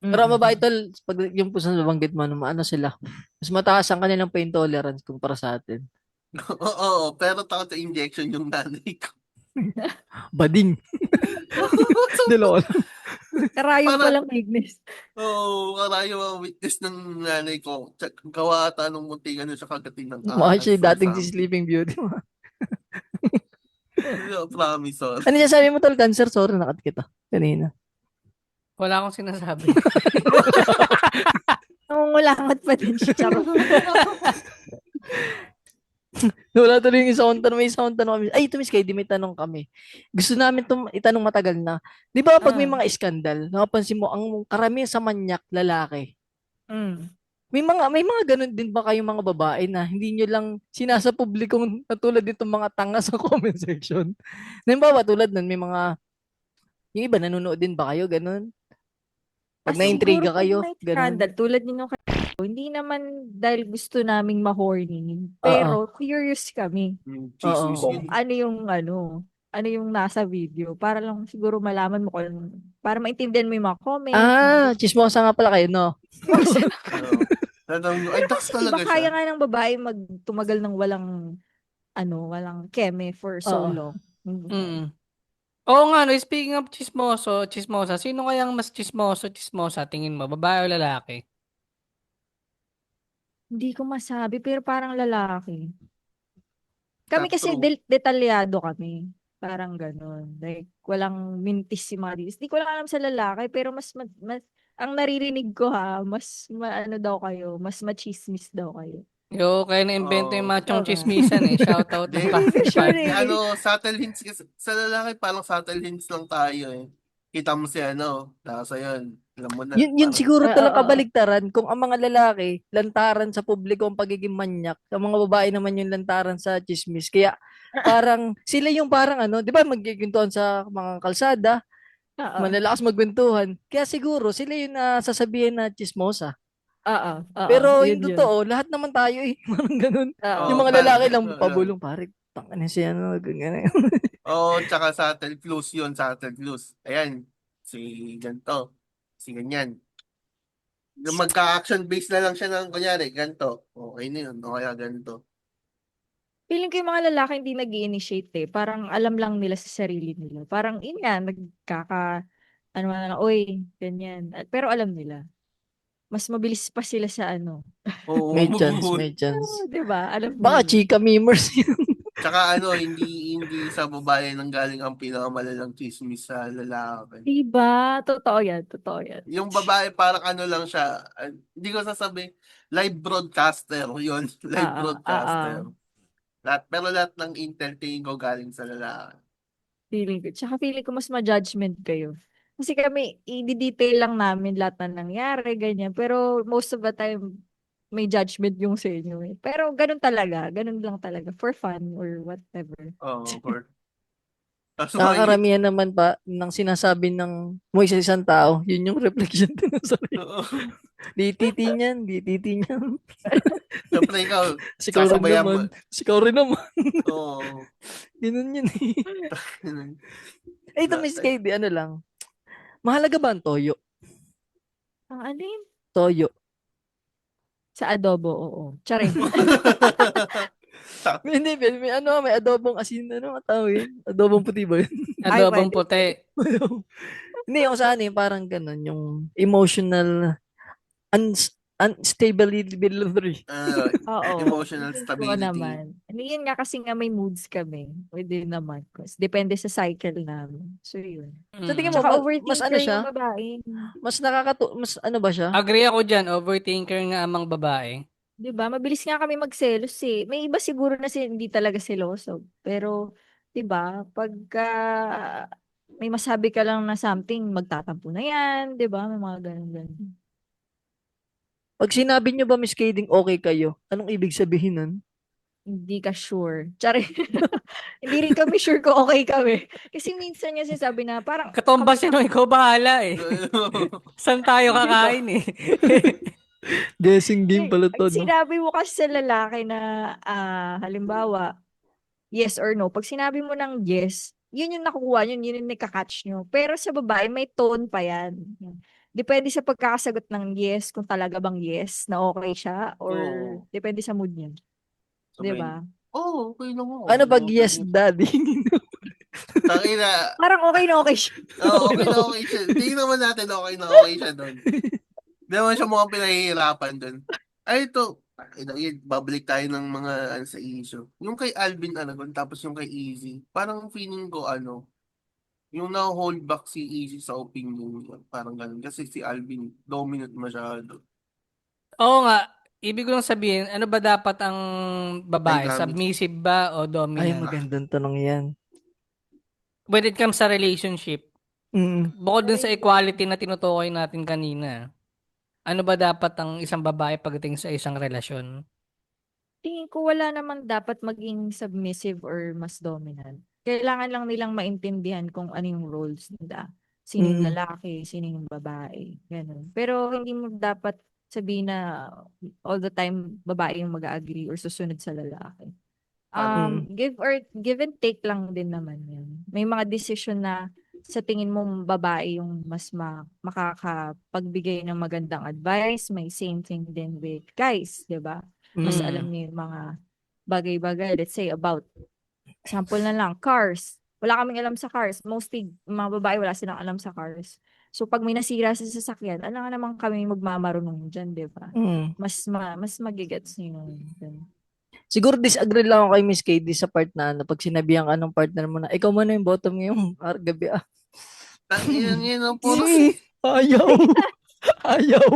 Pero ang babae Mm-mm. tol, pag yung po sa nabanggit mo, ano sila, mas mataas ang kanilang pain tolerance kumpara sa atin. Oo, pero takot sa injection yung nanay ko. Bading. Dilo lang. Karayom Para, palang weakness. oo, karayo ang witness ng nanay ko. Gawa ata nung munting ano siya kagating ng Actually, ahas or dating si something. Sleeping Beauty. Promise, oh. Ano siya sabi mo tol, cancer? Sorry, nakat kita kanina. wala akong sinasabi. Nangungulangot pa din siya. Charot. Wala tuloy yung isang tanong. May isang tanong kami. Ay, ito Miss Kay, di may tanong kami. Gusto namin itanong matagal na. Di ba pag may Ah. mga iskandal, napapansin mo, ang karamihan sa manyak, lalaki. Mm. May mga ganun din ba kayong mga babae na hindi nyo lang sinasa publikong katulad ditong mga tanga sa comment section? Halimbawa, tulad nun, may mga, yung iba nanonood din ba kayo, ganun? Pag Siguro naintriga pag kayo, may ganun. scandal, tulad ninyo hindi naman dahil gusto naming ma-horny, Oo, pero curious kami Chismis oo. yun. kung ano yung nasa video, para lang siguro malaman mo para maintindihan mo yung mga comment, Ah, mga chismosa nga pala kayo, no? chismosa. Oo. Tatanong nyo, ay, Dax Di ba talaga siya. kaya nga ng babae tumagal ng walang keme for so Oo. long. Mm. Oo nga, no, speaking of chismosa, sino kayang mas chismosa, tingin mo, babae o lalaki? Hindi ko masabi, pero parang lalaki. Kami Top kasi true. detalyado kami. Parang ganun. Like, walang mintis si mga details. Di ko lang alam sa lalaki, pero ang naririnig ko maano daw kayo, mas machismis daw kayo. Yo, kaya na-invento yung Oo. mga chong Tama. chismisan eh. Shoutout ng Hindi. Hindi ko sure Pati. eh. Subtle hints kasi, sa lalaki parang subtle hints lang tayo eh. Kita mo si tapos ayun, alam mo na, Yun parang, siguro talaga Oo. kabaligtaran kung ang mga lalaki lantaran sa publiko ang pagiging manyak, ang mga babae naman yung lantaran sa chismis. Kaya parang sila yung parang 'di ba magkikwentuhan sa mga kalsada, Oo. malalakas magkwentuhan. Kaya siguro sila yung nasasabihan na chismosa. Oo. Oo. Pero yung Yun. totoo, lahat naman tayo eh. Parang ganun. Oo. Yung oh, mga parang, lalaki lang pabulong, pare. Tangina siya ganyan. tsaka subtle clues yun, subtle clues. Ayan, si ganito, si ganyan. Yung magka-action base na lang siya ng, kunyari, ganito. Okay na yun, o kaya ganito. Feeling ko yung mga lalaki hindi nag-i-initiate eh. Parang alam lang nila sa sarili nila. Parang yun nga, ano na lang, oy, ganyan. Pero alam nila. Mas mabilis pa sila sa Oo, May chance, may chance. 'di ba? Alam Baka nila. chika memers yun. tsaka hindi sa babae nang galing ang pinakamalalang chismis sa lalaki. 'Di ba? Totoo 'yan, totoo 'yan. Yung babae parang lang siya, hindi ko sasabihin, live broadcaster, yun, live Oo, oo. broadcaster. Pero lahat ng intel tingin ko galing sa lalaki. Feeling ko mas ma-judgment kayo. Kasi kami, i-detail lang namin lahat na nangyari, ganyan. Pero most of the time, may judgment yung sa inyo eh. Pero ganun lang talaga, for fun or whatever. Oo, for tapos may, Nakakaramihan naman pa ng sinasabi ng mo sa isang tao, yun yung reflection din ng sarili. oo. Di titi niyan, di titi niyan. Siyempre ikaw, Sikaw rin sasabayan mo. naman. Sikaw rin naman. Oo. Ganun yun eh. Eh, ito Miss KD, ano lang. Mahalaga ba ang toyo? Ang alin? Toyo. Sa adobo, oo. Charing. May adobong asin, ano matawin? Adobong puti ba yun? Ay, Adobong pwede. puti. Hindi, yung sa ano, parang ganun, yung emotional, unstability. Oo. Emotional Oo stability. naman. Yun nga kasi nga may moods kami. Pwede naman. Depende sa cycle namin. So, yun. So, tingin mo, Tsaka mas ano overthinker siya? yung babae. Mas ano ba siya? Agree ako dyan, overthinker nga amang babae. 'Di ba? Mabilis nga kami magselos eh. May iba siguro na hindi talaga seloso. Pero, 'di ba? Pagka may masabi ka lang na something, magtatampo na yan. 'Di ba? May mga ganun. Pag sinabi niyo ba, Miss Kading, okay kayo, anong ibig sabihin nun? Hindi ka sure. Tsari. Hindi rin kami sure kung okay kami. Kasi minsan niya sinasabi na parang Katumbas yun, ikaw bahala eh. Saan tayo Di ba? kakain eh? Guessing game pala Pag to, no? sinabi mo kasi sa lalaki na halimbawa, yes or no, pag sinabi mo ng yes, yun yung nakukuha yun yung nakaka-catch nyo. Pero sa babae, may tone pa yan. Depende sa pagkakasagot ng yes, kung talaga bang yes, na okay siya, or Oo. depende sa mood niya. Di Sabay, ba? okay lang ako. Ano pag yes, daddy? Tangina, Parang okay na okay siya. okay na okay siya. Tingnan naman natin okay na okay siya doon. Hindi naman siya mukhang pinahihirapan doon. Ay, ito. Babalik tayo ng mga sa issue. Yung kay Alvin Aragon, tapos yung kay Easy. Parang feeling ko yung na-hold back si Easy sa opinion niya. Parang ganun. Kasi si Alvin, dominant masyado. Oo nga, Ibig ko lang sabihin, ano ba dapat ang babae? Dynamics. Submissive ba o Ay, dominant? magandang tanong yan. When it comes sa relationship, Mm. bukod dun sa equality na tinutukoy natin kanina, ano ba dapat ang isang babae pagdating sa isang relasyon? Tingin ko wala namang dapat maging submissive or mas dominant. Kailangan lang nilang maintindihan kung ano yung roles nila. Sino yung Mm. lalaki, sino yung babae. Ganun. Pero hindi mo dapat sabihin na all the time babae yung mag-agree or susunod sa lalaki. Mm. Give and take lang din naman yun. May mga decision na sa tingin mo babae yung mas makakapagbigay ng magandang advice. May same thing din with guys, di ba? Mas alam Mm. niyo yung mga bagay-bagay. Let's say about, example na lang, cars. Wala kaming alam sa cars. Mostly, mga babae wala silang alam sa cars. So, pag may nasira sa sasakyan, alam nga naman kami magmamarunong dyan, di ba? Mm. Mas magigets niyo yun. Siguro disagree lang ako kay Miss KD sa part na ano, pag sinabihan ka ng partner mo na, ikaw muna yung bottom ngayong gabi ah. Yun ang puro Ayaw. Ayaw.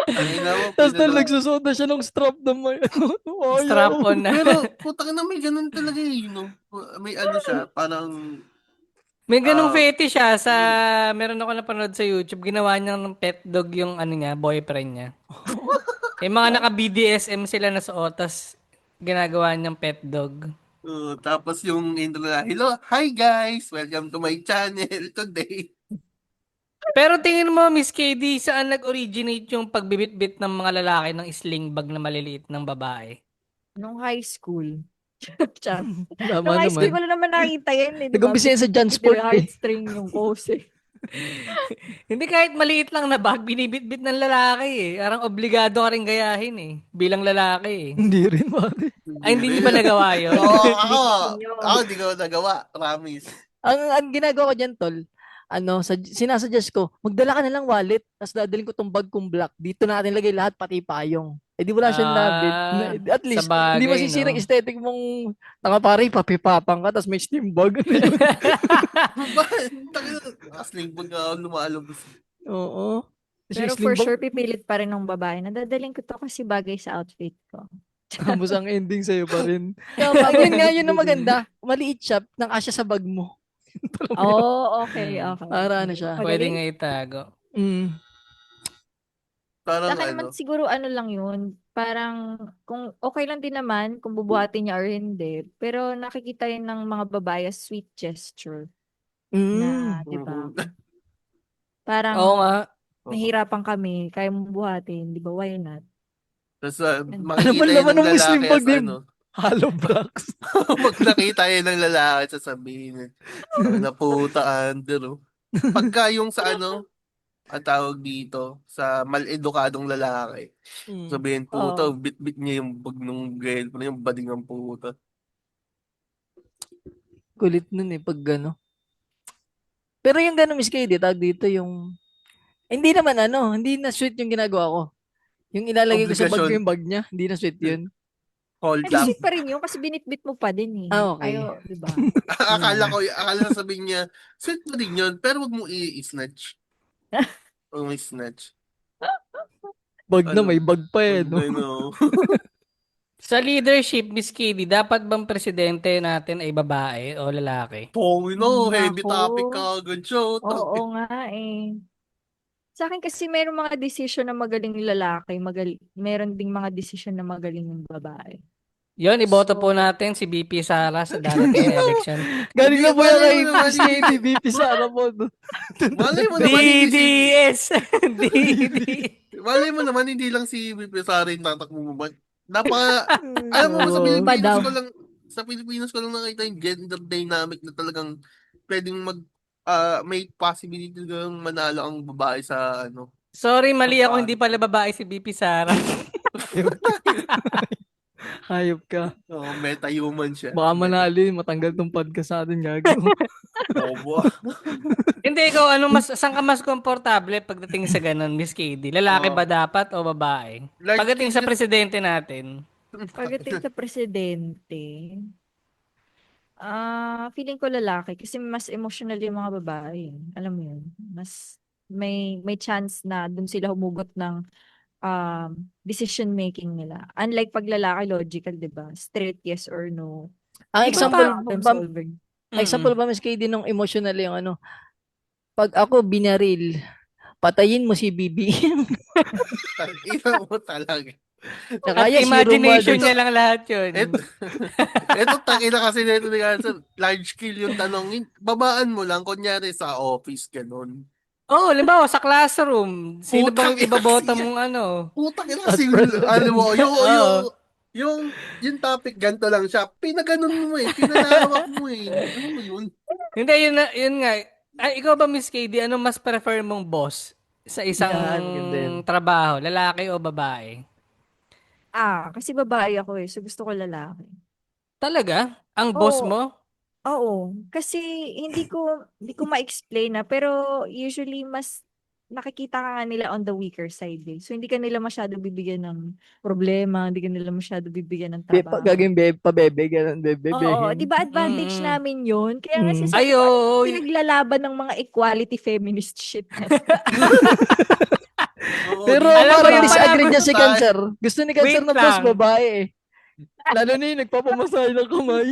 Tangina mo, Tapos na pinalo. nagsusuot na siya ng strap na may Ayaw. Strap on na. Pero, putang na may ganun talaga May ano siya, parang, May ganung Ah, fetish siya sa meron ako napanood sa YouTube, ginawa niya ng pet dog yung ano niya, boyfriend niya. Yung mga naka-BDSM sila na suot, tas ginagawa niyang pet dog. tapos yung intro na, hello, hi guys, welcome to my channel today. Pero tingin mo, Miss KD, saan nag-originate yung pagbibitbit ng mga lalaki ng sling bag na maliliit ng babae? Nung high school. Char. Tama Nung high school naman. ko lang naman nakita yan eh. Di ba? Nag-umpisa yan sa Jansport eh. Heartstring yung pose eh. Hindi kahit maliit lang na bag, binibitbit ng lalaki eh. Parang obligado ka rin gayahin eh. Bilang lalaki eh. Hindi rin pare. Ay, hindi niyo ba nagawa yun? Ako, di ko nagawa, promise. Ang ginagawa ko dyan, tol, sinasuggest ko, magdala ka na lang wallet, tapos dadalhin ko tong bag kong black. Dito natin lagay lahat, pati payong. Eh di wala siyang nabit. At least, sa hindi bagay, masisira no? yung aesthetic mong tanga pare, papipapang ka, tapos may steam bag. Asling pag lumalabas. Oo. Tapos yung Pero sling for bag, sure, pipilit pa rin ng babae. Nadadaling ko to kasi bagay sa outfit ko. tapos ang ending sa'yo pa rin. So, Ayun nga, yun ang maganda. Maliit siya, nakasya sa bag mo. Oh, okay, okay. Para ano siya. Pwede Magaling. nga itago. Mm. Sa Parang akin naman siguro ano lang yun, parang kung okay lang din naman kung bubuhatin niya or hindi, pero nakikita yun ng mga babae as sweet gesture na, Mm. 'di ba? Mhm. Parang Oo nga. nahihirapan kami, kaya mo buhatin, 'di ba? Why not? Tapos Ano makikita ba yun naman ng ng Muslim lalaki bag as ni ano. Hollow blocks? Pag nakita yun ng lalaki, sasabihin, na puta, Andrew. Pagka yung sa ano, ang tawag dito, sa mal-edukadong lalaki, Mm. sabihin, puta, Oh. bit-bit niya yung bag ng girlfriend, yung bading ng puta. Kulit nun eh, pag gano. Pero yung gano'n, Miss KD, tawag dito yung, hindi naman hindi na sweet yung ginagawa ko. Yung ilalagay ko sa bag ko Obligasyon, yung bag niya, hindi na sweet yun. hold Hindi up. sweet pa rin yun kasi binitbit mo pa din eh. Ah, okay. Ayo, 'di ba? Akala sabihin niya, sweet pa din yun, pero wag mo i-snatch. Wag mo i-snatch. Bag na, Ano? may bag pa eh, no? Ano? Sa leadership, Miss KD, dapat bang presidente natin ay babae o lalaki? Heavy Nako. topic ka agad siya. Oo nga eh. Sa akin kasi mayroong mga desisyon na magaling yung lalaki, meron ding mga desisyon na magaling yung babae. Yon, iboto po So, natin si BP Sara sa darating na election. Galing na po yan Malay kay mo naman, Miss KD, BP Sara po. Malay mo naman, hindi si... DDS! DD! Malay mo naman, hindi lang si VP Sara yung tatakbo mo ba? Alam mo ba, sa Oo. Iba daw. Pilipinas ko lang nakita yung gender dynamic na talagang pwedeng may possibility ng manalo ang babae sa ano. Sorry, mali ako. Hindi pala babae si BP Sara. Hayop ka. Meta-human siya. Baka manali, matanggal tong podcast sa atin, gago. Bobo. Hindi, ikaw, saan ka mas komportable pagdating sa ganun, Miss KD? Lalaki ba dapat o babae? Like, Pagdating sa presidente natin. pagdating sa presidente, feeling ko lalaki kasi mas emotional yung mga babae. Alam mo yun? Mas may chance na dun sila humugot ng decision making nila. Unlike pag lalaki logical, 'di ba? Straight yes or no. Ang Iba example pa. Problem ba, solving. example ba, Miss KD, nung emotional yung ano, pag ako binaril, patayin mo si Bibi. Ina mo talaga. Na At kaya zero imagination mothers. niya lang lahat yun. Ito, ito tangina kasi nito ni Gansan, large kill yung tanongin. Babaan mo lang, kunyari sa office, ganun. Oh, limbawa sa classroom, sino Putang bang ina kasi ibabota yan. mong ano? Putang ina At kasi, ano president. mo, Oo. yung topic ganito lang siya. Pinaganon mo pinalawak mo Ano mo yun? Hindi, yun nga. Ay, ikaw ba, Miss KD, ano mas prefer mong boss sa isang Yan, ganda yun. trabaho, lalaki o babae? Kasi babae ako eh. So gusto ko lalaki. Talaga? Ang boss Oo. mo? Oo. Kasi hindi ko ma-explain pero usually mas nakikita ka nga nila on the weaker side eh. So hindi ka nila masyado bibigyan ng problema, hindi ka nila masyado bibigyan ng trabaho. Gagawin pabebe, ganun, Oo, bebebehin. 'di ba advantage Mm. namin 'yun? Kaya nga Mm. Ay, sinasabi ko, ano yung oo. pinaglalaban ng mga equality feminist shit na to? Oo, Pero dito Alam mo, parang yung tayo. pala disagree niya Dito si tayo. Cancer. Gusto ni Cancer Wait na boss lang. babae eh. Lalo na yung nagpapamasahe ng kamay.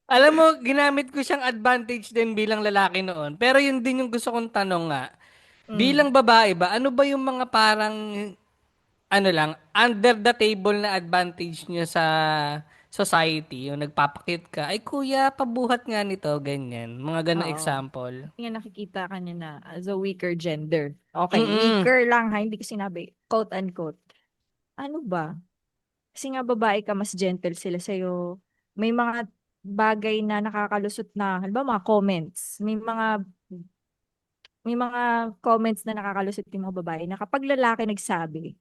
Alam mo, ginamit ko siyang advantage din bilang lalaki noon. Pero yun din yung gusto kong tanong nga. Mm. Bilang babae ba, ano ba yung mga parang, ano lang, under the table na advantage niyo sa society? Yung nagpapakit ka, ay kuya, pabuhat nga nito, ganyan. Mga ganong Oo. example. Yung nakikita ka niya na as a weaker gender. Okay, Mm-mm. weaker lang ha, hindi ko sinabi quote unquote. Ano ba? Kasi nga babae ka, mas gentle sila sa'yo. May mga bagay na nakakalusot na, halimbawa mga comments. May mga comments na nakakalusot yung mga babae na kapag lalaki nagsabi,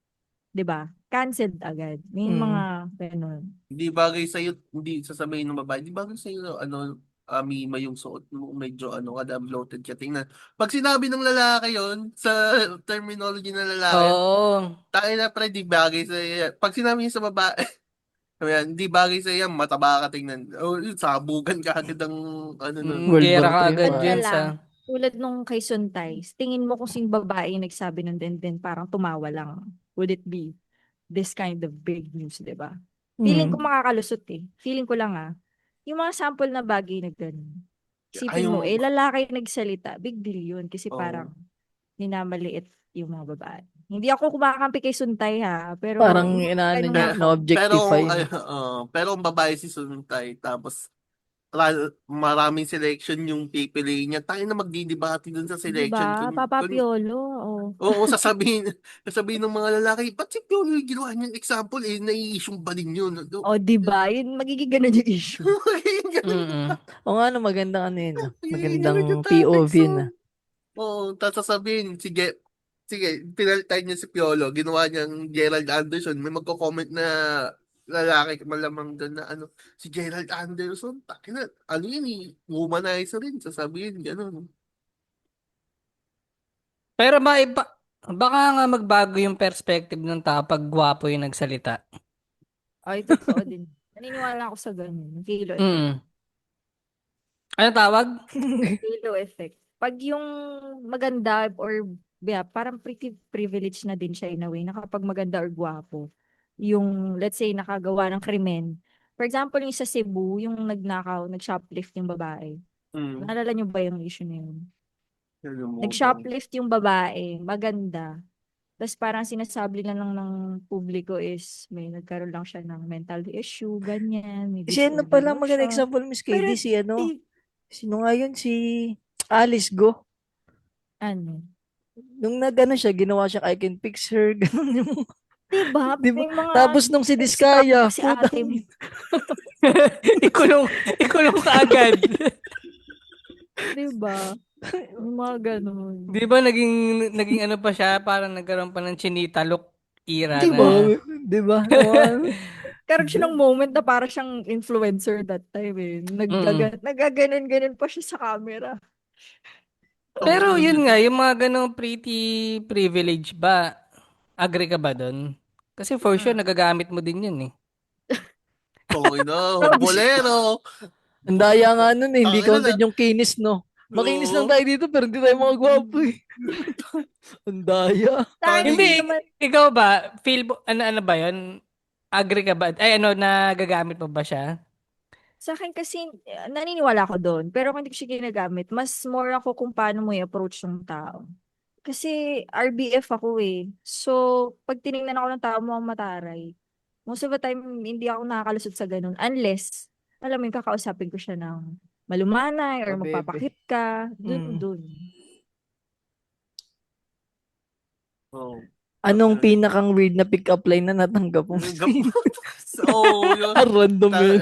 'di ba? Canceled agad. May Mm. mga ganun. Hindi bagay sa'yo, hindi sasabihin ng babae, hindi bagay sa'yo, Mima, yung suot mo, medyo, kada bloated ka. Tingnan. Pag sinabi ng lalaki yon sa terminology ng lalaki, Oo. tayo na pre, di bagay sa'yo yan. Pag sinabi niya sa babae, sabi yan, hindi bagay sa'yo yan, mataba ka tingnan. Oh, yun, sabugan ka agad ang, nun. World Gera War ka III agad Tulad pa. na yun lang, sa... tulad nung kay Suntay, tingin mo kung sino babae yung nagsabi nun din parang tumawa lang. Would it be this kind of big news, 'di ba? Feeling ko Mm. makakalusot eh. Feeling ko lang yung mga sample na bagay na ganun. Ay, Isipin mo, lalaki nagsalita, big deal yun kasi oh, parang minamaliit yung mga babae. Hindi ako kumakampi kay Suntay pero Parang yung mga inaano ganun niya, pero, na-objectify. No? pero ang babae si Suntay, tapos, maraming selection yung pipiliin niya. Tayo na magdidebate dun sa 'di ba? selection. Papa Piolo. Oh. Oo, sasabihin ng mga lalaki, ba't si Piolo yung ginawa niyang example, nai-issue ba din yun? Oh, 'di ba? Yun magiging ganun yung issue. Ganun Mm-mm. O nga, ano, magandang ano yun. ganun yung Magandang topic. POV So, na. oo, tapos sasabihin, sige, pinalitan niya si Piolo, ginawa niyang Gerald Anderson, may magko-comment na lalaki malamang doon na si Gerald Anderson, takina, yun womanizer rin, sasabihin, ganun. Pero baka nga magbago yung perspective ng tao pag gwapo yung nagsalita. Ay, totoo din. Naniniwala ako sa ganun. Halo effect. Mm. Ano tawag? Halo effect. Pag yung maganda or parang pretty privilege na din siya in a way na kapag maganda or gwapo, yung let's say nakagawa ng krimen. For example, yung sa Cebu, yung nagnakaw, nag-shoplift yung babae. Mm. Naalala niyo ba yung issue na yun? Ano mo, Nag-shoplift yung babae, maganda. Tapos parang sinasabi lang ng publiko is may nagkaroon lang siya ng mental issue, ganyan, may Si ano disorder pala, daw maganda siya. example, Miss Pero, KD, si ano, di, sino nga yun? Si Alice Go. ano, Nung nagano siya, ginawa siya, I can fix her, ganun yung, diba? di ba? May mga Tapos nung si struck Diskaya, si putang, ate mo. ikulong, ikulong ka agad. Diba? May mga ganun. Di ba naging ano pa siya, parang nagkaroon pa ng chinita look era di na. ba? Di ba? Karoon siya ng moment na parang siyang influencer that time eh. Mm. Nagaganon-ganon pa siya sa camera. Pero yun nga, yung mga ganong pretty privilege ba, agree ka ba doon? Kasi for sure, nagagamit mo din yun eh. Okay na, bolero. Ang daya nga nun eh, hindi Okay na, counted yung kinis, no? Makinis Oo. lang tayo dito pero hindi tayo mga gwapo eh. Ang daya. Sa akin, Hindi, hindi naman, ikaw ba, feel mo, ano ba yun? Agree ka ba? Ay, ano, nagagamit mo ba siya? sa akin kasi, naniniwala ako doon. Pero kung hindi ko siya ginagamit, mas more ako kung paano mo i-approach yung tao. Kasi RBF ako eh. So, pag tinignan ako ng tao mo ang mataray, most of the time, hindi ako nakakalusot sa ganun. Unless, alam mo yung kakausapin ko siya ng malumanay or Pabebe. magpapakit ka. Dun, Mm. dun. Oo. Anong pinakang weird na pick-up line na natanggap mo? Oo, yun. Random yun.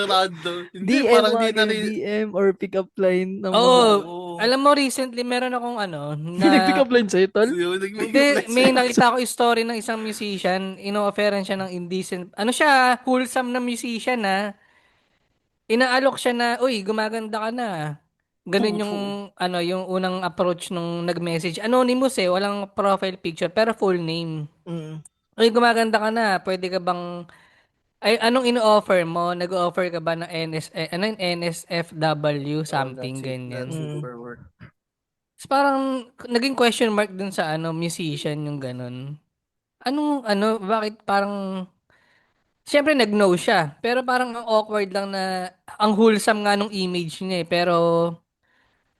Random. Hindi, DM, parang mga di na ganyan, rin. DM or pick-up line ng Oo, mga... Oo. alam mo, recently, meron akong ano, May nag-pick na, up line sa'yo, tol? So, yun, hindi, may nakita ko story ng isang musician, ino-offeran siya ng indecent, ano siya, wholesome na musician na, inaalok siya na, uy, gumaganda ka na. Ganun yung, ano, yung unang approach nung nag-message. Anonymous eh, walang profile picture, pero full name. Mm. Uy, gumaganda ka na, pwede ka bang, ay, anong ino-offer mo? Nag-offer ka ba ng ano yung NSFW, Oh, something, that's it ganyan. for work. Tapos parang, naging question mark dun sa, ano, musician yung ganun. Anong, ano, bakit parang, siyempre nag-no siya, pero parang ang awkward lang na, ang wholesome nga nung image niya eh, pero,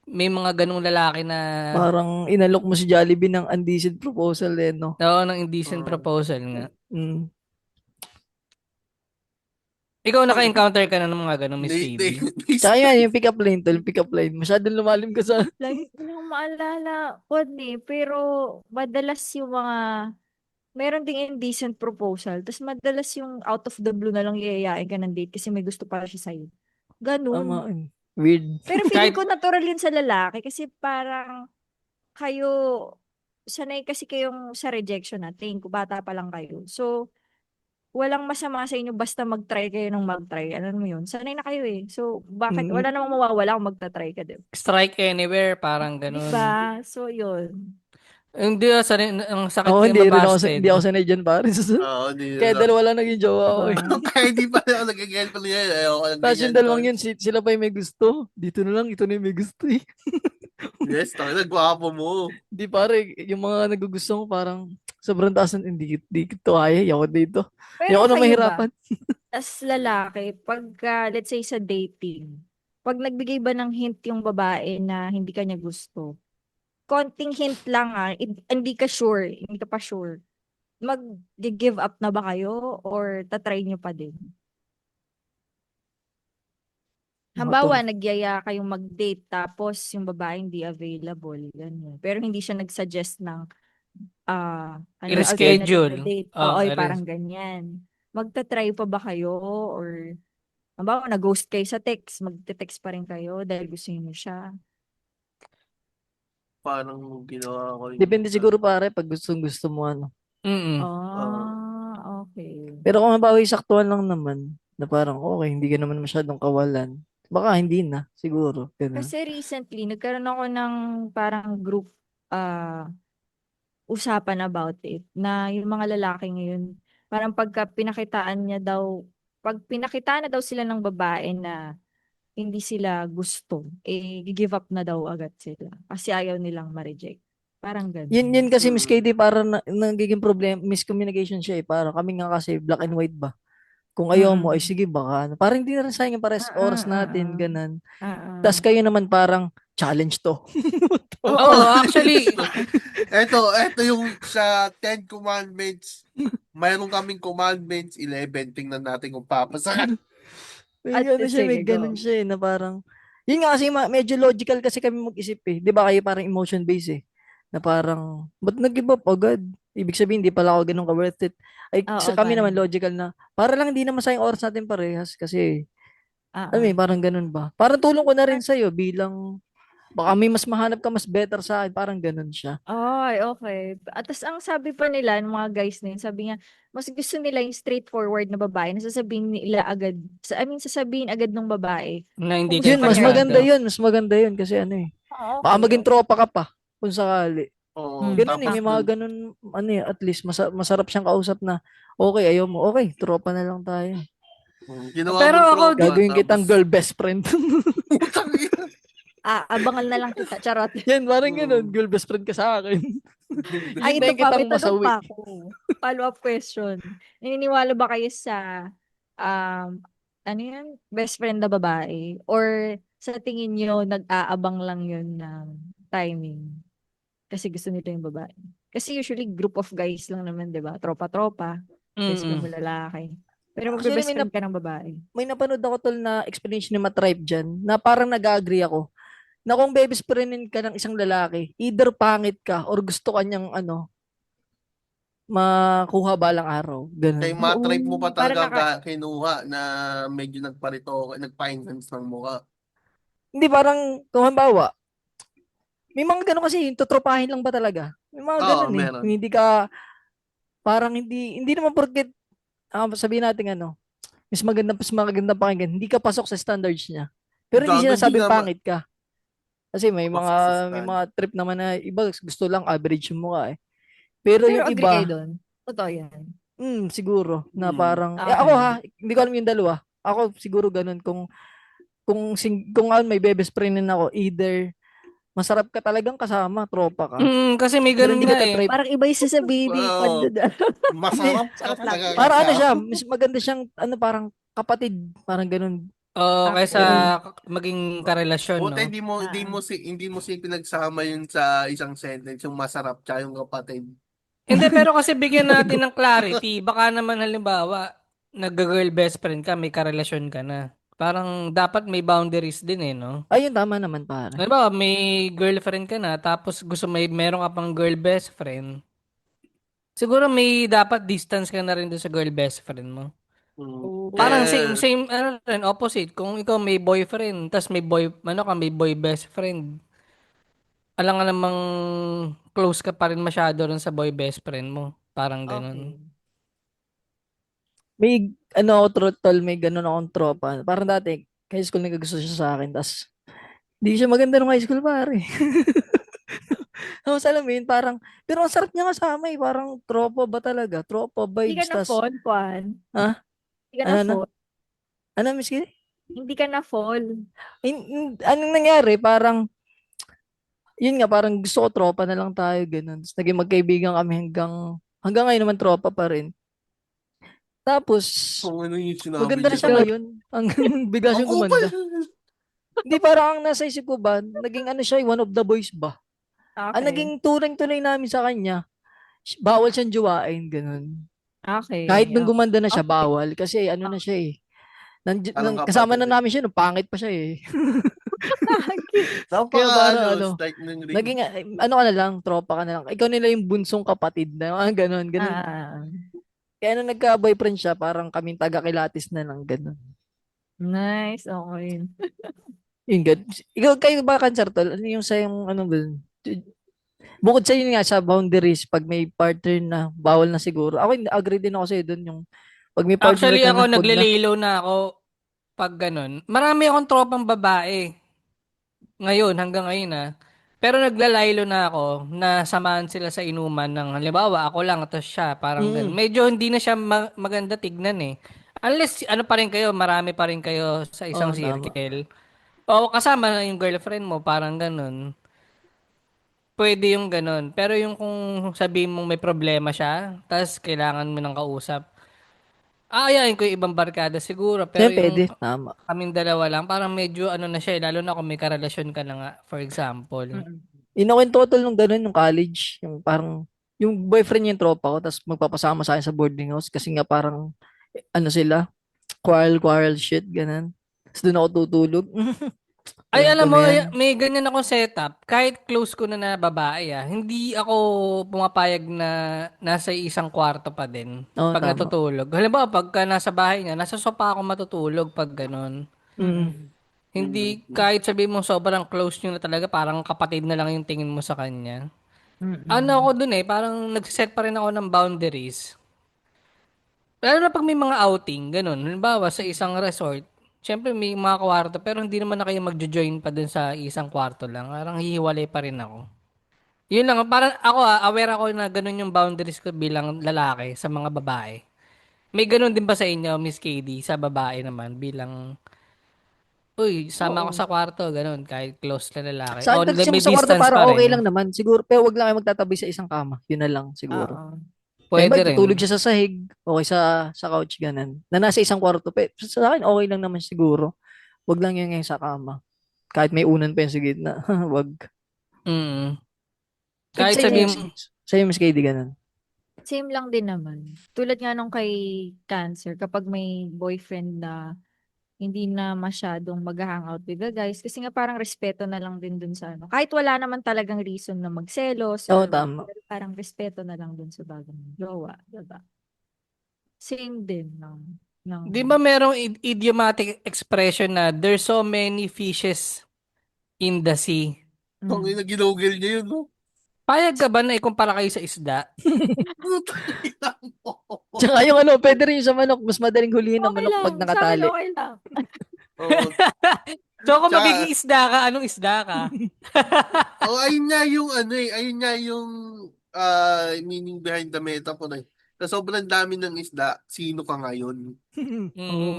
may mga ganung lalaki na, Parang inalok mo si Jollibee ng undecent proposal eh, no? oo, ng indecent proposal nga. Mm. Ikaw naka-encounter ka na ng mga ganun, Miss Hindi, KB? Tsaka yan, yung pick-up line, tol, pick-up line. Masyadong lumalim ka sa... Lagi ko lang maalala ko pero madalas yung mga, meron ding indecent proposal, tapos madalas yung out of the blue na lang yayayain ka ng date kasi may gusto para siya sa'yo. Ganun. Tama, weird. Pero feeling Kahit, ko natural yun sa lalaki kasi parang kayo, sanay kasi kayong sa rejection natin, kung bata pa lang kayo. So, walang masama sa inyo basta mag-try kayo ng mag-try. Ano mo yun? Sanay na kayo eh. So, bakit? Mm. Wala namang mawawala kung magta-try ka, diba? strike anywhere, parang ganun. Diba? So, yun. Hindi, ang sakit Ako kayo hindi ako mabasted. sanay dyan, pare. Oo, hindi Kaya na. dalawa lang naging jowa ko eh. Diba? Kaya di pa ako nag-get pa niya. Ayoko lang Tapos yung ganyan, dalawang tol. yun, sila pa yung may gusto. Dito na lang, ito na yung may gusto eh. Yes, tayo nagwapo mo. Di pare, yung mga nagugusto ko parang sobrang taas ng hindi ko kaya, yawa dito. Pero Ayoko na kayo ba? mahirapan. As lalaki, pagka, let's say sa dating, pag nagbigay ba ng hint yung babae na hindi ka niya gusto, konting hint lang hindi ka sure, hindi ka pa sure, mag-give up na ba kayo or tatry nyo pa din? Halimbawa, nagyaya kayong mag-date tapos yung babae hindi available, ganyan. Pero hindi siya nag-suggest ng alternative na I-reschedule. date. Oh, Oo, parang ganyan. Magta-try pa ba kayo or halimbawa, nag-ghost kayo sa text, magte-text pa rin kayo dahil gusto niyo siya. Parang ginawa ko yun. Depende siguro pare pag gustong gusto mo ano. Mm. Okay. Pero kung halimbawa saktuhan lang naman, na parang okay, hindi ka naman masyadong kawalan. Baka hindi na, siguro. Ganun. Kasi recently, nagkaroon ako ng parang group usapan about it na yung mga lalaki ngayon, parang pag pinakitaan na daw sila ng babae na hindi sila gusto, give up na daw agad sila kasi ayaw nilang ma-reject. Parang ganun. Yun kasi Miss KD parang nagiging problem, miscommunication siya eh. Parang kami nga kasi black and white ba. Kung ayaw mo, ay sige baka. Ano. Parang hindi na rin sayang yung pares oras natin, ganun. Tapos kayo naman parang challenge to. Oo, actually, Ito yung sa 10 commandments. Mayroon kaming commandments 11. Tingnan natin kung papasa. May At ano siya, may sige, ganun go. siya eh, na parang, yun nga kasi medyo logical kasi kami mag-isip eh. Di ba kayo parang emotion based eh. Na parang, ba't nag-give up agad? Ibig sabihin, di pala ako ganun ka-worth it. Ay, sa Oo, kami naman parang. logical na, para lang hindi naman sayang oras natin parehas kasi, alam mo Oo. yun, parang ganun ba? Parang tulong ko na rin sa'yo bilang, baka may mas mahanap ka mas better sa akin, parang ganun siya. Ay, okay. At tas ang sabi pa nila, ng mga guys na yun, sabi niya, mas gusto nila yung straightforward na babae na sasabihin nila agad, sasabihin agad ng babae. na hindi Kung kayo Yun, gusto mas niya. maganda pasado. yun, mas maganda yun kasi ano eh. Baka Okay. maging tropa ka pa, kung sakali. Oo, Ganun eh, tapos may mga dun, ganun, ano eh, at least masarap siyang kausap na, okay, ayaw mo, okay, tropa na lang tayo. ginawa Pero mo ako, tropa. Gagawin kitang Tapos, girl best friend. putang ina. Abangan na lang kita, charot. Yan, parang ganun. Mm. Girl, best friend ka sa akin. Ay, ito Hintayin pa, kitang may tanong masawi. pa ako. Follow-up question. Naniniwala ba kayo sa, ano yan, best friend na babae? Or sa tingin nyo, nag-aabang lang yun ng timing? Kasi gusto nito yung babae. Kasi usually, group of guys lang naman, di ba? Tropa-tropa. Best friend mo Mm. lalaki. Pero Actually, magbe-best friend ka ng babae. may napanood ako tol na explanation ni Matribe dyan na parang nag-agree ako na kung bebes friendin ka ng isang lalaki, either pangit ka or gusto ka niyang makuha balang araw. Kay Ganun. matripe mo pa Oo, parang talaga kinuha na medyo nagpa-enhance ng mukha. Hindi parang, kung halimbawa, may mga ganun kasi, yung tutropahin lang ba talaga? May mga Oo, ganun eh. meron. Hindi ka, parang hindi naman porket, sabihin natin mas maganda pakinggan, hindi ka pasok sa standards niya. Pero hindi Gago, hindi sinasabing nga pangit ka. Kasi pasok sa may stand. mga trip naman na iba gusto lang average yung mukha eh. Pero Pero yung agree kayo iba, doon. Totoo yan. siguro na Hmm. parang ako Okay. hindi ko alam yung dalawa. Ako siguro ganun kung may best friendin ako, either masarap ka talagang kasama, tropa ka. Kasi may Pero ganun hindi ka nga eh. ta-trip. Parang iba yung sasabihin ni Wow. Pandada. Hindi, Masarap ka Charot lang. talaga para kasama. siya, mas maganda siyang parang kapatid, parang ganun. Kaysa Ganun. maging karelasyon, Buti no? hindi mo pinagsama yun sa isang sentence, yung masarap tsaka yung kapatid. Hindi, pero kasi bigyan natin ng clarity. Baka naman halimbawa, nag-girl best friend ka, may karelasyon ka na. Parang dapat may boundaries din eh, no? Ayun, tama naman pare. Halimbawa, may girlfriend ka na, tapos meron ka pang girl best friend. Siguro may dapat distance ka na rin doon sa girl best friend mo. Hmm. Parang Eh, same ano rin, opposite. Kung ikaw may boyfriend, tas may boy best friend. Alam nga namang close ka pa rin masyado rin sa boy best friend mo. Parang ganun. Okay. May ako tol, may ganun akong tropa. Parang dati, high school nagkagusto siya sa akin, tas hindi siya maganda nung high school pare. Tapos alam mo yun, parang, pero ang sarap niya kasama eh, parang tropa ba talaga? Tropa Hindi ka vibes, na tas, fall, Juan. ha? Hindi ka na Ano na? fall. Ano, Miss Kitty? Hindi ka na fall. Anong nangyari? Parang, yun nga, parang gusto ko tropa na lang tayo, ganun. Tapos naging magkaibigan kami hanggang ngayon naman tropa pa rin. Tapos, kung ano yung sinabi maganda na niya siya doon. ngayon. Hanggang bigla Ang siyang kupal! gumanda. Hindi, parang ang nasa isip ko ba, naging siya, one of the boys ba? Ang Okay. naging turing-tuloy namin sa kanya, bawal siyang jowain, ganun. Kahit Okay. nung gumanda na siya, Okay. bawal. Kasi na siya eh. Parang Kasama kapatid na eh. namin siya, nung pangit pa siya eh. Kaya Napaka parang strike ng ring. naging, ka na lang, tropa ka na lang. Ikaw nila yung bunsong kapatid na, ganun, ganun. Ah, Kaya nung nagka-boyfriend siya, parang kaming taga-kilatis na lang, ganun. nice. Okay. Yun, ganun. Ikaw, kayo ba, Cancer Tol? Ano yung sa yung, ba? Bukod sa yun nga, sa boundaries, pag may partner na, bawal na siguro. Ako, agree din ako sa'yo dun, yung, pag may partner Actually, ka ako na, wag na. naglililo na ako pag ganun. Marami akong tropang babae. Ngayon, hanggang ngayon Pero naglalaylo na ako na samahan sila sa inuman ng halimbawa ako lang tapos siya parang ganun. Mm. Medyo hindi na siya maganda tignan eh. Unless ano pa rin kayo, marami pa rin kayo sa isang Oo, tama. circle. O kasama na yung girlfriend mo, parang ganun. Pwede yung ganun. Pero yung kung sabihin mong may problema siya, tapos kailangan mo ng kausap, aayain ko yung ibang barkada siguro. Pero Siyempre, yung pwede, tama. kaming dalawa lang, parang medyo ano na siya, lalo na kung may karelasyon ka na nga, for example. Mm. Yun ako yung total nung ganun, nung college. Yung parang, yung boyfriend niya yung tropa ko, tapos magpapasama sa akin sa boarding house kasi nga parang, sila, quarrel shit, ganun. Tapos doon ako tutulog. Ay, Alam ko alam na mo, yan. may ganyan akong setup. Kahit close ko na babae, hindi ako pumapayag na nasa isang kwarto pa din Oo, pag tama. natutulog. Halimbawa, pagka nasa bahay niya, nasa sofa ako matutulog pag ganun. Mm. Mm. Hindi, kahit sabihin mo sobrang close nyo na talaga, parang kapatid na lang yung tingin mo sa kanya. Ano ako Mm. dun parang nagsiset pa rin ako ng boundaries. Lalo na pag may mga outing, ganun. Halimbawa, sa isang resort, syempre may mga kwarto, pero hindi naman na kayo magjo-join pa dun sa isang kwarto lang. Parang hihiwalay pa rin ako. Yun lang, parang ako aware ako na ganun yung boundaries ko bilang lalaki sa mga babae. May ganun din ba sa inyo, Miss KD, sa babae naman, bilang Uy, sama ako Oo. sa kwarto, ganun, kahit close na lalaki. Sa O hanggang may sa kwarto distance parang pa okay rin. lang naman. Siguro, pero wag lang kayo magtatabi sa isang kama. Yun na lang siguro. Oo. Kaya Pwede ba tutulog rin. siya sa sahig, okay sa couch ganun. Na nasa isang kwarto. Sa akin okay lang naman siguro. Wag lang yung ngayon sa kama. Kahit may unan pa yun sa gitna. Wag. Mm. Kahit Kahit Kasi sa'yo, Miss KD, ganun. same lang din naman. Tulad nga nung kay Cancer, kapag may boyfriend na hindi na masyadong mag-hangout with the guys, kasi nga parang respeto na lang din dun sa ano. Kahit wala naman talagang reason na magselos Oo, or what, tama. pero parang respeto na lang dun sa bagong jowa, diba? Same din ng Di ba merong idiomatic expression na there's so many fishes in the sea? Kung mm. ginugil niya yun, no? Payag ka ba na ikumpara kayo sa isda? Putang ina mo. Tsaka yung ano, pwede rin yung sa manok. Mas madaling hulihin ng Okay manok lang, pag sa akin nakatali. okay lang. Oo. So kung magiging Tsaka, isda ka, anong isda ka? ayun nga yung ano eh, ayun nga yung meaning behind the metaphor eh. Sa sobrang dami ng isda, sino ka ngayon? Mm.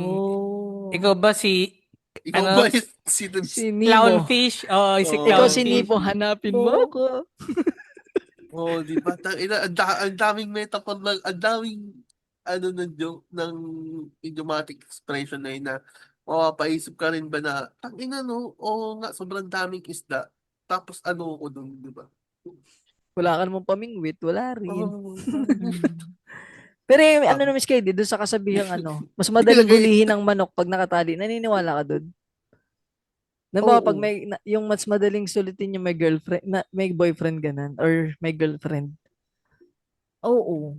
Oh. Ikaw ba si, Ikaw ba ano, si Si Nemo. clownfish? Oo, si Ikaw Oo. si clownfish. Nemo, hanapin mo Oh. ako. Oh, di ba? Ang daming metaphor lang, ang daming ano ng joke ng idiomatic expression na yun na mapapaisip ka rin ba na tangina no, oo nga, sobrang daming isda. Tapos ano ko dun, di ba? Wala ka namang pamingwit, wala rin. Oh, Mm. Pero yung, ano pag na Miss KD, doon sa kasabihang ano, mas madaling nilagay, hulihin ng manok pag nakatali. Naniniwala ka doon? Pag oo. yung mas madaling sulitin yung may girlfriend, may boyfriend ganun, or may girlfriend. Oo.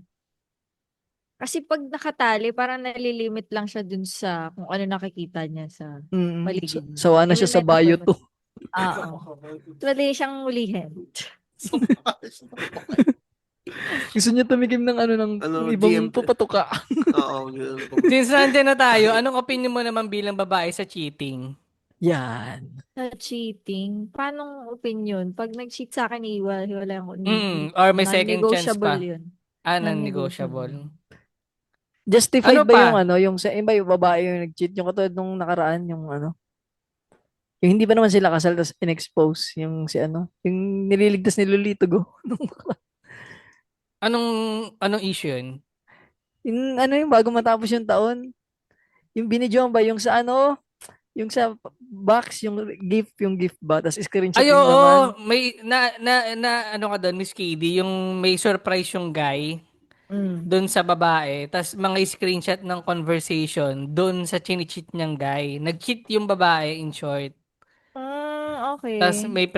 Kasi pag nakatali, parang nalilimit lang siya dun sa kung ano nakikita niya sa So, paligid niya. sawa na Eh, siya may sa metaphor bio ba? to. Oo. Madali siyang hulihin. Gusto niya tumikim ng ano Ano, ng ibang GMT. papatuka. Oo, yun. Since nandiyan na tayo, anong opinion mo naman bilang babae sa cheating? Yan. Sa cheating, paanong opinion? Pag nag-cheat sa akin, hiwalay ako. Or may second chance Non-negotiable pa? yun. Non-negotiable. Non-negotiable. Justified Ano ba yung pa? ano, yung sa iba yung babae yung nag-cheat, yung katulad nung nakaraan, yung ano, yung hindi pa naman sila kasal, tapos in-expose, yung si ano, yung nililigtas ni Lolito Go. Anong anong issue yun? Yung ano yung bago matapos yung taon, yung binidyoan ba, yung sa ano, yung sa box, yung gift ba, tapos screenshot Ay, yung laman. oo. May, ano ka doon, Miss KD, yung may surprise yung guy Mm. doon sa babae. Tas mga screenshot ng conversation doon sa chinichit niyang guy. Nag-cheat yung babae, in short. Tas Okay.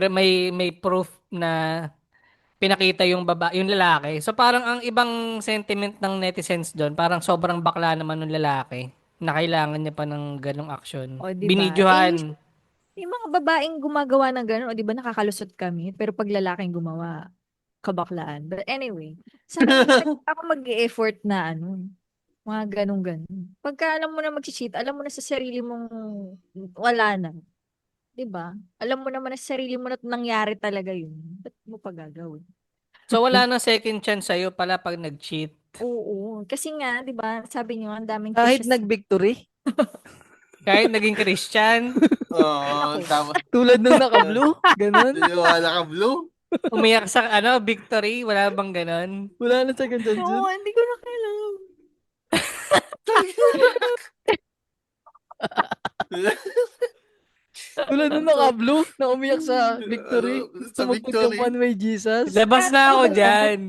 may proof na pinakita yung yung lalaki. So parang ang ibang sentiment ng netizens doon, parang sobrang bakla naman ng lalaki na kailangan niya pa ng ganong action. O, di ba? Binidyohan. Yung mga babaeng gumagawa ng gano'n, o di ba nakakalusot kami, pero pag lalaking gumawa, kabaklaan. But anyway, sa akin, ako mag-e-effort na ano, mga ganun-ganun. Pagka alam mo na mag-cheat, alam mo na sa sarili mong wala na. 'Di ba? Alam mo naman na sa sarili mo na nangyari talaga yun. Ba't mo pa gagawin? So wala nang second chance sa'yo pala pag nag-cheat. Oo. Kasi nga, 'di ba, sabi niyo, ang daming Kahit fishes. nag-victory, Kahit naging Christian, Oo, Ako. tama. tulad nung naka-blue, ganun. Naniwala ka, Blue? umiyak sa victory, wala bang ganon? Wala na second chance Oo, yun. hindi ko na kailangan. Tulad nung naka-blue, na umiyak sa Ano, victory, sa sumugpot yung victory? one-way Jesus. Labas na ako dyan.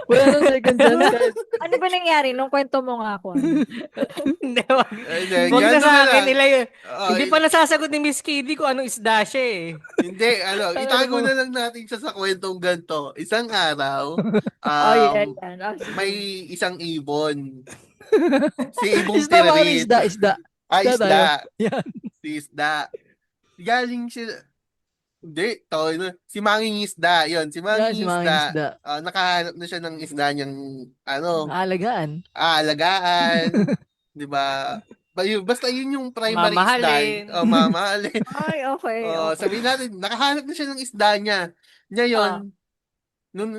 Wala na second chance kahit Ano ba nangyari nung kwento mo nga ako? Hindi, wag. Ay, Wag na ganun sa na akin. lang. Hindi pa nasasagot ni Miss Kitty kung anong isda siya eh. Hindi, itago na lang natin siya sa kwentong ganito. Isang araw, Oh, yan, yan. Oh, may sige. isang ibon. Si Ibong isda ba Tirit. isda, isda. Isda tayo. Isda. Yan. Si Isda. Galing siya. Hindi, si Manging Isda. Yun, si Yan, si Manging mga Isda. isda. Nakahanap na siya ng isda niyang, Aalagaan. alagaan. Di ba? Basta yun yung primary isda. Mamahalin. Mamahalin. Ay, okay, okay. Sabihin natin, nakahanap na siya ng isda niya. Ah. Ngayon,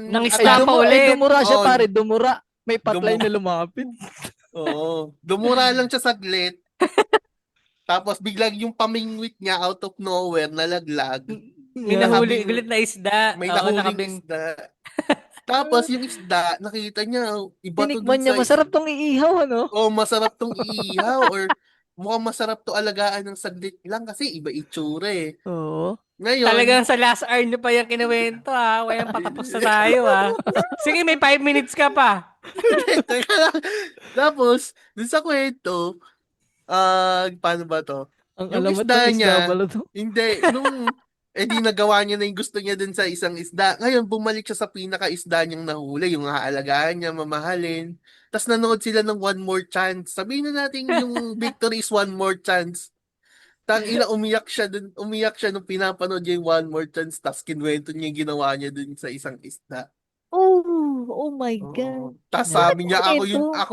Nang Ay, isda pa ulit. dumura siya Oh, pare, dumura. May patline dumu- na lumapit. dumura lang siya saglit. Tapos biglang yung pamingwit niya out of nowhere, nalaglag. May Yeah. nahuli, Nakabing- gulit na isda. May Oo, nahuling nakabing. isda. Tapos yung isda, nakita niya, iba to Tinikman dun niya, sa masarap tong iihaw, ano? masarap tong iihaw or mukhang masarap to alagaan ng saglit lang kasi iba itsura eh. Oo. Ngayon, Talagang sa last hour nyo pa yung kinuwento ha. Walang patapos na tayo ha. Sige, may 5 minutes ka pa. teka lang. Tapos, dun sa kwento, paano ba to? Ang Yung alamat isda ng isda niya, pala to. hindi, di nagawa niya na yung gusto niya dun sa isang isda. Ngayon, bumalik siya sa pinaka-isda niyang nahuli, yung aalagaan niya, mamahalin. Tapos nanood sila ng One More Chance. Sabihin na natin yung victory is One More Chance. Tangina, umiyak siya nung pinapanood niya yung One More Chance, tapos kinwento niya yung ginawa niya dun sa isang isda. Oh my God. Tapos sabi niya, ako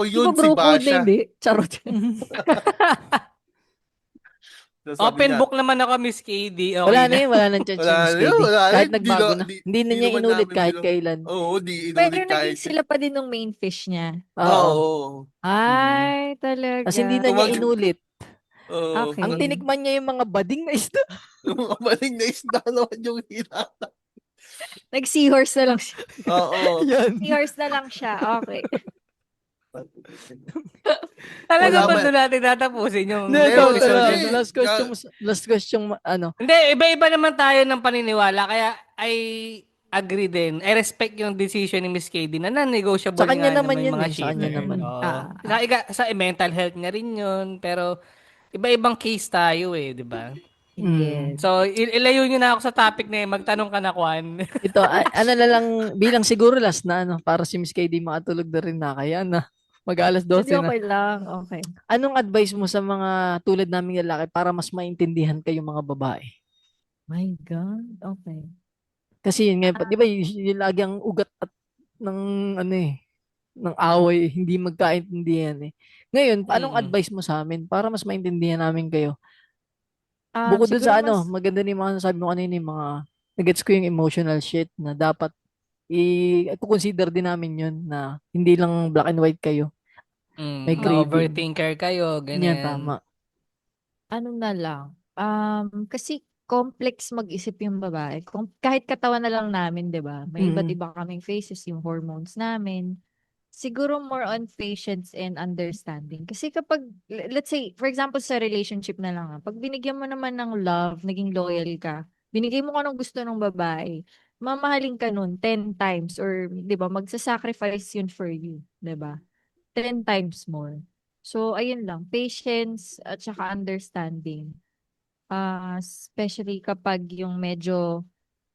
yun, si Di ba bro code na Basha. hindi? Charot. Tapos sabi Open niya, book naman ako, Miss KD. Okay Wala na na. yun, wala nang chance Wala yung Miss na yun, KD. wala na Kahit yun. nagbago na. Hindi na niya naman inulit namin kahit bilo- kailan. Oo, di Pero inulit naging kahit. sila pa din ng main fish niya. Oo. Oo. Ay, talaga. Kasi hindi na niya Tumag- inulit. Oo. Okay. Ang tinikman niya yung mga bading na isda. Yung mga maling na isda naman yung hinata. Nag-seahorse na lang siya. Oo. Yan. Seahorse na lang siya. Okay. Talaga Wala ba ba- doon natin tatapusin yung Hindi, Hindi, ito, wala. ito, Hindi. last question, ano. Hindi, iba-iba naman tayo ng paniniwala. Kaya I agree din. I respect yung decision ni Miss KD na non-negotiable Sa kanya nga naman yung yun mga eh, sa kanya cheater. naman. Oo. Ah. Sa mental health niya rin yun. Pero iba-ibang case tayo eh, di ba? Yes. So, ilayo nyo na ako sa topic na yun. Magtanong ka na, Kwan. Ito, ano na lang, bilang siguro last na, ano, para si Miss KD makatulog na rin na, kaya na, mag-alas 12 Hindi, na. okay lang. Okay. Anong advice mo sa mga tulad naming lalaki para mas maintindihan kayong mga babae? My God. Okay. Kasi yun nga, di ba, yun lagi ang ugat at ng, ano eh, ng away, hindi magkaintindihan eh. Ngayon, anong advice mo sa amin para mas maintindihan namin kayo? Bukod dun Siguro sa ano, mas- maganda ni mga sabi mo kanina, yung mga, nagets ko yung emotional shit na dapat i-consider din namin yun na hindi lang black and white kayo. May Na grading. overthinker kayo, Yan, ganyan. tama. ano na lang. Kasi complex mag-isip yung babae. Kahit katawan na lang namin, 'di ba? May iba't Mm. iba kaming faces, yung hormones namin. Siguro more on patience and understanding. Kasi kapag, let's say, for example, sa relationship na lang, pag binigyan mo naman ng love, naging loyal ka, binigay mo kung anong gusto ng babae, mamahalin ka nun 10 times or, di ba, magsasacrifice yun for you, di ba? 10 times more. So, ayun lang, patience at saka understanding. Especially kapag yung medyo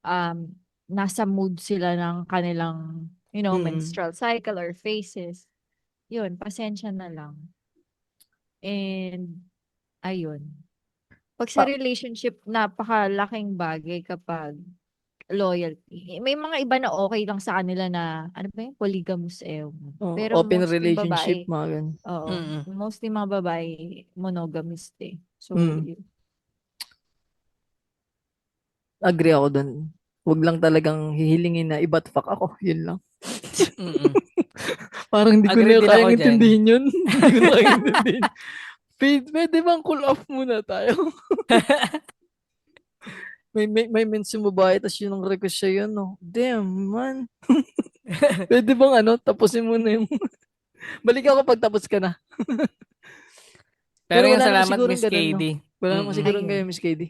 um, nasa mood sila ng kanilang, menstrual cycle or phases. Yun, pasensya na lang. And, ayun. Pag sa relationship, napakalaking bagay kapag loyalty. May mga iba na okay lang sa kanila na, ano ba yun, polygamous Pero Open mostly relationship, babae, mga ganun. oo, mostly mga babae, monogamist eh. So, yun. Agree ako dun. Huwag lang talagang hihilingin na iba't fuck ako. Yun lang. Parang hindi ko Agree na din kayang ako dyan. intindihin yun. Hindi ko na kayang intindihin. Pwede bang cool off muna tayo? may mention mo ba? Tapos yun ang request siya yun. No? Damn, man. Pwede bang tapusin mo na yung... Balik ako pag tapos ka na. Pero yung wala naman salamat, sigurong Miss ganun, no? KD. Wala naman sigurong Ayun. ganyan, Miss KD.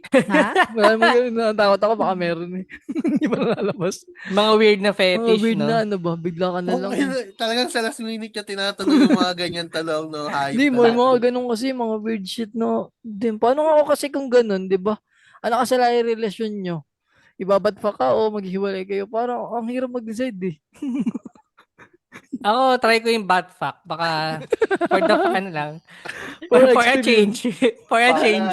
Ha? Wala naman ganun. Natakot ako, baka meron eh. Hindi pa nalalabas. Mga weird na Mga fetish, weird no? na ano ba? Bigla ka na lang. Talagang sa last minute niya tinatanong yung mga ganyan talong, no? Hype Hindi, may talaga. mga ganun kasi, mga weird shit no. Din, paano nga ako kasi kung ganun, di ba? Ano kasi lang yung relasyon nyo? Ibabat pa ka o maghiwalay kayo? Parang ang hirap mag-decide eh. Ako, try ko yung bat fuck. Baka for the fun lang. For For a experience. change. For a change.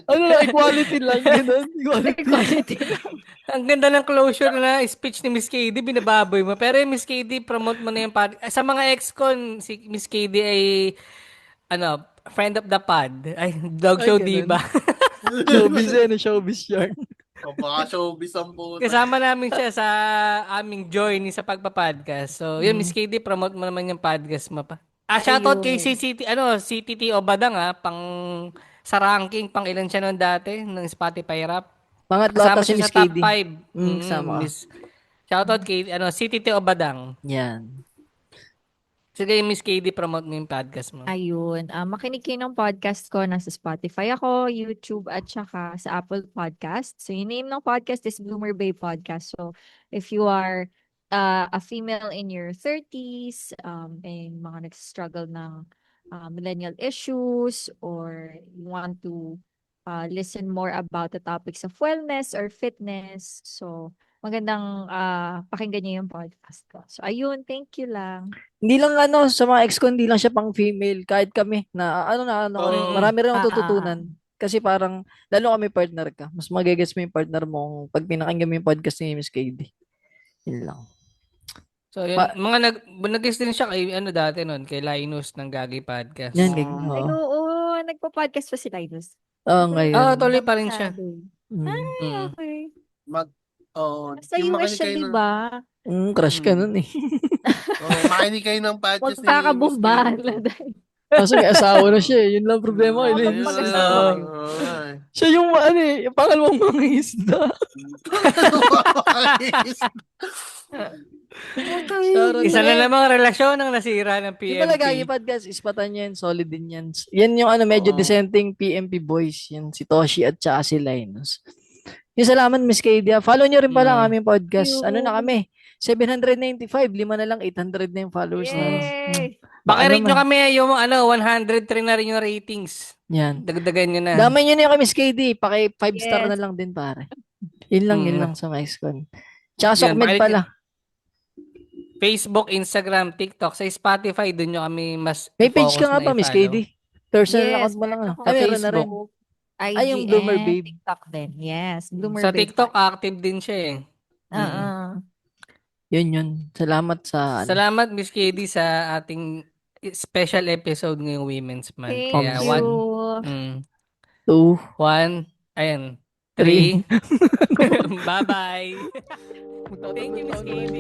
Ano lang, equality lang. Ganun, equality. Ang ganda ng closure na speech ni Miss KD, binababoy mo. Pero yung Miss KD, promote mo na yung pod. Sa mga ex-con, si Miss KD ay, friend of the pod. Ay, dog Ay, show, ganun. diba? Showbiz showbiz yarn. Baka showbiz ang puta. Kasama namin siya sa aming journey sa pagpa-podcast. So, yun, Miss KD, promote mo naman yung podcast mo pa. Shoutout kay CTT Obadang, pang sa ranking, pang ilan siya noon dati ng Spotify Rap. Pangatlo Kasama ata si siya Miss sa top KD. 5. Kasama ka. Miss. Shoutout kay City Teo Badang. Yan. Sige, Miss KD, promote mo yung podcast mo. Ayun. Makinig kayo ng podcast ko. Nasa Spotify ako, YouTube, at saka sa Apple Podcast. So, yung name ng podcast is Bloomer Bay Podcast. So, if you are a female in your 30s, and mga nag-struggle ng millennial issues, or you want to listen more about the topics of wellness or fitness, so, magandang pakinggan niyo yung podcast ko. So, ayun. Thank you lang. Hindi lang sa mga ex ko, hindi lang siya pang female. Kahit kami, marami rin akong tututunan. Kasi parang, lalo kami partner ka. Mas magigets mo yung partner mo pag pinakinggan mo yung podcast ni Miss KD. Yun lang. So, yun, nag-guest din siya kay, dati nun, kay Linus ng Gagi Podcast. Yan, Ay, oo. Nagpa-podcast pa si Linus. ngayon. Tuloy pa rin siya. Mm. Ay, okay. Basta yung US makinig siya, kayo di ng, ba? Crush ka nun eh. makinig kayo ng podcast ni Miss Magkakabumbala KD. dahil. Kaso may asawa na siya eh. Yun lang problema. Oo, Yun, mag-asawa kayo. siya yung yung pangalawang mga isda. Isa na namang relasyon ang nasira ng Yung pala Gagi PMP. Podcast, ispatan yan, solid din yan. Yan yung medyo Oo. dissenting PMP boys. Yan, si Toshi at saka si Linus. Yung salamat, Miss KD. Follow nyo rin pala ang aming podcast. Thank you. Ano na kami? 795, 5 na lang, 800 na yung followers namin. Yay! Pakirate nyo naman. kami yung 103 na rin yung ratings. Yan. Dagdagan nyo na. Damay nyo na yung kami, Miss KD. Paki 5-star Yes. na lang din, pare. Yun lang sa MyScon. Tsaka Yan, Sokmed pakirate pala. Facebook, Instagram, TikTok. Sa Spotify, doon nyo kami mas May page ka i-focus nga na pa, Miss i-follow. KD. Personal Yes, account mo lang. meron ako Ay, meron na rin. Facebook, Ay, IG, yung Bloomer and Babe. TikTok din. Yes, Bloomer Sa Babe. TikTok, active din siya eh. Yun. Salamat sa Salamat, Miss KD, sa ating special episode ngayong Women's Month. Thank Kaya, you. 2, 1, ayan, 3. 3. Bye-bye. Thank you, Miss KD.